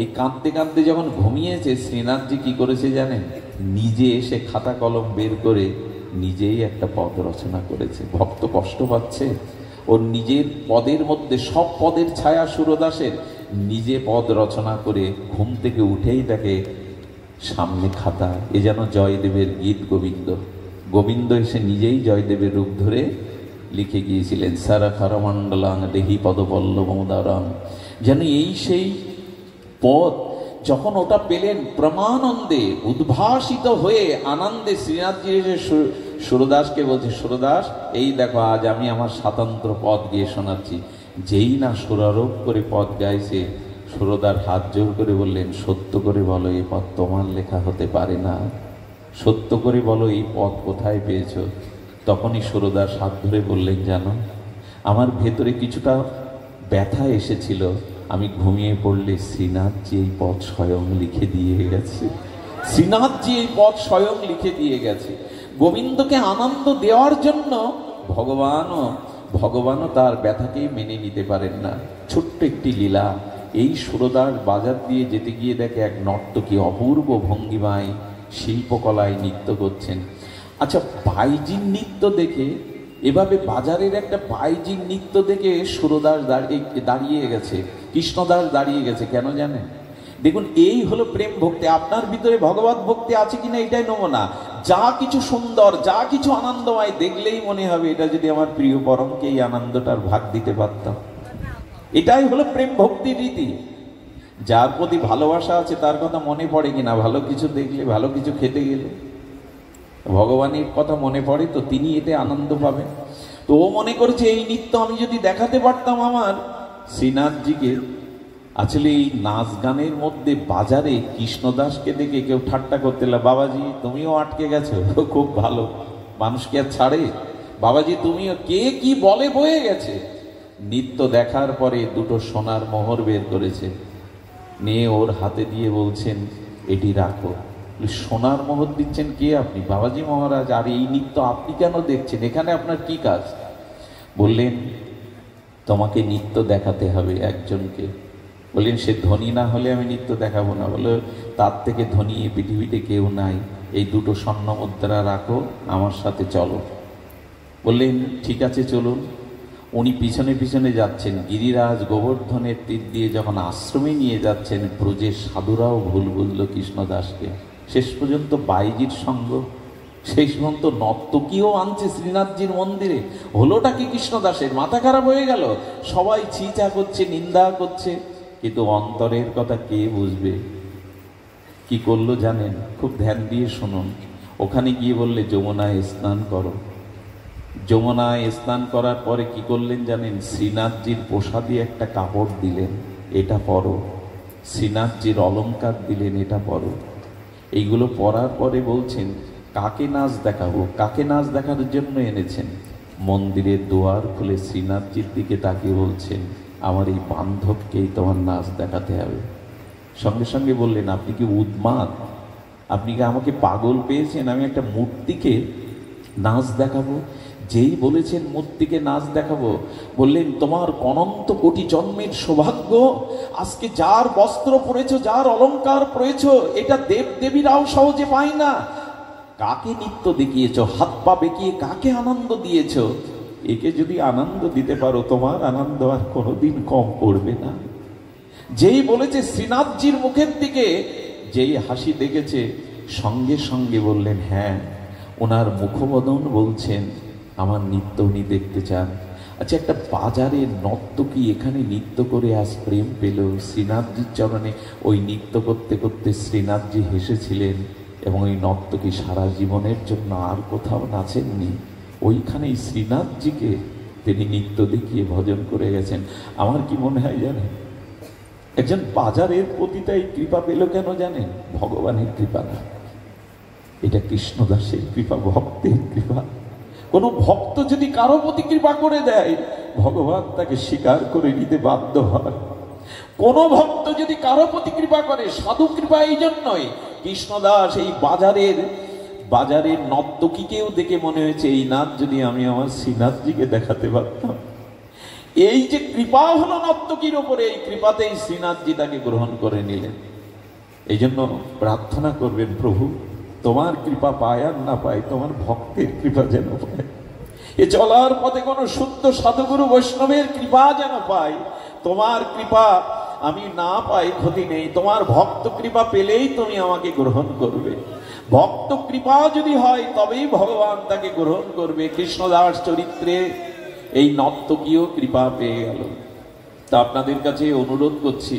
এই কাঁদতে কাঁদতে যখন ঘুমিয়েছে, শ্রীনাথজি কি করেছে জানেন? নিজে এসে খাতা কলম বের করে নিজেই একটা পদ রচনা করেছে। ভক্ত কষ্ট পাচ্ছে, ওর নিজের পদের মধ্যে সব পদের ছায়া সুরদাসের, নিজে পদ রচনা করে ঘুম থেকে উঠেই দেখে সামনে খাতা। এ যেন জয়দেবের গীত গোবিন্দ। গোবিন্দ এসে নিজেই জয়দেবের রূপ ধরে লিখে গিয়েছিলেন সারা খারমণ্ডলাং দেহি পদপল্লবমুদারাং। যেন এই সেই পদ, যখন ওটা পেলেন প্রমানন্দে উদ্ভাসিত হয়ে আনন্দে শ্রীনাথজি এসে সুরদাসকে বলছে, সুরদাস এই দেখো আজ আমি আমার স্বাতন্ত্র পদ গিয়ে শোনাচ্ছি। যেই না সুরারোপ করে পদ গাইছে, সুরদার হাত জোর করে বললেন, সত্য করে বলো এই পদ তোমার লেখা হতে পারে না, সত্য করে বলো এই পদ কোথায় পেয়েছ। তখনই সুরদার হাত ধরে বললেন, জানো আমার ভেতরে কিছুটা ব্যথা এসেছিল, আমি ঘুমিয়ে পড়লে শ্রীনাথজি এই পদ স্বয়ং লিখে দিয়ে গেছে, শ্রীনাথজি এই পদ স্বয়ং লিখে দিয়ে গেছে। গোবিন্দকে আনন্দ দেওয়ার জন্য ভগবানও তার ব্যথাকেই মেনে নিতে পারেন না। ছোট্ট একটি লীলা, এই সুরদার বাজার দিয়ে যেতে গিয়ে দেখে এক নর্তকী অপূর্ব ভঙ্গিমায় শিল্পকলায় নৃত্য করছেন। আচ্ছা, বাইজির নৃত্য দেখে, এভাবে বাজারের একটা বাইজির নৃত্য দেখে সুরদাস দাঁড়িয়ে গেছে, কৃষ্ণদাস দাঁড়িয়ে গেছে। কেন জানেন? দেখুন, এই হলো প্রেম ভক্তি। আপনার ভিতরে ভগবত ভক্তি আছে কিনা এটাই নমুনা। যা কিছু সুন্দর, যা কিছু আনন্দময় দেখলেই মনে হবে এটা যদি আমার প্রিয় পরমকে এই আনন্দটার ভাগ দিতে পারতাম। এটাই হলো প্রেম ভক্তির রীতি। যার প্রতি ভালোবাসা আছে তার কথা মনে পড়ে কিনা, ভালো কিছু দেখলে, ভালো কিছু খেতে গেলে ভগবানের কথা মনে পড়ে, তো তিনি এতে আনন্দ পাবেন। তো ও মনে করেছে এই নৃত্য আমি যদি দেখাতে পারতাম আমার শ্রীনাথজিকে। আসলে এই নাচ গানের মধ্যে বাজারে কৃষ্ণদাসকে দেখে কেউ ঠাট্টা করতে লাগলো, বাবাজি তুমিও আটকে গেছো, খুব ভালো, মানুষকে আর ছাড়ে, বাবাজি তুমিও, কে কি বলে বয়ে গেছে। নৃত্য দেখার পরে দুটো সোনার মোহর বের করেছে, নিয়ে ওর হাতে দিয়ে বলছেন, এটি রাখো। সোনার মোহর দিচ্ছেন কে আপনি? বাবাজি মহারাজ। আর এই নৃত্য আপনি কেন দেখছেন? এখানে আপনার কি কাজ? বললেন, তোমাকে নৃত্য দেখাতে হবে একজনকে। বললেন, সে ধনী না হলে আমি নৃত্য দেখাবো না। বলে, তার থেকে ধনী এই পৃথিবীতে কেউ নাই, এই দুটো স্বর্ণ মুদ্রা রাখো, আমার সাথে চলো। বললেন, ঠিক আছে চলুন। উনি পিছনে পিছনে যাচ্ছেন, গিরিরাজ গোবর্ধনের তীর দিয়ে যখন আশ্রমে নিয়ে যাচ্ছেন, ব্রজের সাধুরাও ভুল বুঝল কৃষ্ণদাসকে। শেষ পর্যন্ত বাইজির সঙ্গ, শেষ পর্যন্ত নর্তকীও আনছে শ্রীনাথজির মন্দিরে। হলোটা কি কৃষ্ণদাসের? মাথা খারাপ হয়ে গেল। সবাই ছিচা করছে, নিন্দা করছে, কিন্তু অন্তরের কথা কে বুঝবে? কি করলো জানেন? খুব ধ্যান দিয়ে শুনুন। ওখানে গিয়ে বললে, যমুনায় স্নান করো। যমুনায় স্নান করার পরে কি করলেন জানেন? শ্রীনাথজির প্রসাদী একটা কাপড় দিলেন, এটা পরো। শ্রীনাথজির অলংকার দিলেন, এটা পরো। এইগুলো পরার পরে বলছেন, কাকে নাচ দেখাবো? কাকে নাচ দেখানোর জন্য এনেছেন? মন্দিরের দুয়ার খুলে শ্রীনাথজির দিকে তাকিয়ে বলছেন, আমার এই বান্ধবকেই তোমার নাচ দেখাতে হবে। সঙ্গে সঙ্গে বললেন, আপনি কি উন্মাদ? আপনি কি আমাকে পাগল পেয়েছেন? আমি একটা মূর্তিকে নাচ দেখাবো? যেই বলেছেন মূর্তিকে নাচ দেখাবো, বললেন, তোমার অনন্ত কোটি জন্মের সৌভাগ্য, আজকে যার বস্ত্র পরেছো, যার অলংকার পরেছো, এটা দেব দেবীরাও সহজে পায় না। কাকে নৃত্য দেখিয়েছ? হাত পা বেঁকিয়ে কাকে আনন্দ দিয়েছ? একে যদি আনন্দ দিতে পারো, তোমার আনন্দ আর কোনোদিন কম পড়বে না। যেই বলেছে শ্রীনাথজির মুখের দিকে যেই হাসি দেখেছে, সঙ্গে সঙ্গে বললেন, হ্যাঁ, ওনার মুখবদন বলছেন আমার নৃত্য উনি দেখতে চান। আচ্ছা, একটা বাজারে নর্তকী এখানে নৃত্য করে আজ প্রেম পেল শ্রীনাথজির চরণে। ওই নৃত্য করতে করতে শ্রীনাথজি হেসেছিলেন, এবং ওই নর্তকী সারা জীবনের জন্য আর কোথাও নাচেননি, ওইখানেই শ্রীনাথজিকে তিনি নৃত্য দেখিয়ে ভজন করে গেছেন। আমার কি মনে হয় জানেন, একজন বাজারের পতিতা এই কৃপা পেল কেন জানেন? ভগবানের কৃপা না, এটা কৃষ্ণদাসের কৃপা, ভক্তের কৃপা। কোনো ভক্ত যদি কারো প্রতি কৃপা করে দেয়, ভগবান তাকে স্বীকার করে নিতে বাধ্য হয়। কোন ভক্ত যদি কারো প্রতি কৃপা করে, সাধু কৃপা এই জন্যই। কৃষ্ণদাস এই বাজারের নর্তকীকেও দেখে মনে হয়েছে, এই নাচ যদি আমি আমার শ্রীনাথজিকে দেখাতে পারতাম। এই যে কৃপা হলো নর্তকীর ওপরে, এই কৃপাতেই শ্রীনাথজি তাকে গ্রহণ করে নিলেন। এই জন্য প্রার্থনা করবেন, প্রভু তোমার কৃপা পায় আর না পায়, তোমার ভক্তের কৃপা যেন পায়। এ চলার পথে কোন শুদ্ধ সাধুগুরু বৈষ্ণবের কৃপা যেন পাই। তোমার কৃপা আমি না পাই ক্ষতি নেই, তোমার ভক্ত কৃপা পেলেই তুমি আমাকে গ্রহণ করবে। ভক্ত কৃপা যদি হয় তবেই ভগবান তাকে গ্রহণ করবে। কৃষ্ণদাস চরিত্রে এই নর্তকীয় কৃপা পেয়ে গেল। তা আপনাদের কাছে অনুরোধ করছি,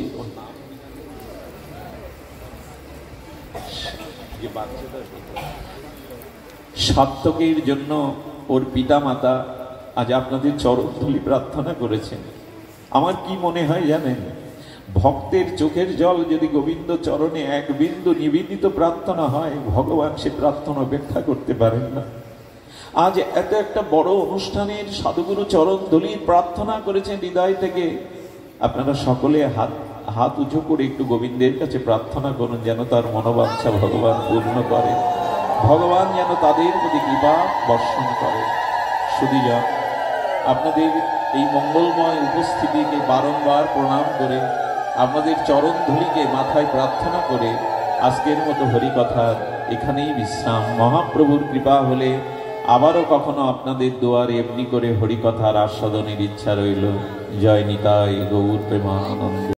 সার্থকের জন্য ওর পিতা মাতা আজ আপনাদের চরণধূলি প্রার্থনা করেছেন। আমার কি মনে হয় জানেন, ভক্তের চোখের জল যদি গোবিন্দ চরণে এক বিন্দু নিবেদিত প্রার্থনা হয়, ভগবান সে প্রার্থনা উপেক্ষা করতে পারেন না। আজ এত একটা বড় অনুষ্ঠানের সাধুগুরু চরণধূলি প্রার্থনা করেছেন হৃদয় থেকে। আপনারা সকলে হাত উঁচু করে একটু গোবিন্দের কাছে প্রার্থনা করুন, যেন তার মনোবাঞ্ছা ভগবান পূর্ণ করে, ভগবান যেন তাদের প্রতি কৃপা বর্ষণ করে। শুধুজন, আপনাদের এই মঙ্গলময় উপস্থিতিকে বারংবার প্রণাম করে, আপনাদের চরণধূলিকে মাথায় প্রার্থনা করে আজকের মতো হরিকথার এখানেই বিশ্রাম। মহাপ্রভুর কৃপা হলে আবারও কখনো আপনাদের দুয়ারে এমনি করে হরিকথার আস্বাদনের ইচ্ছা রইল। জয় নিতাই গৌর প্রেমানন্দ।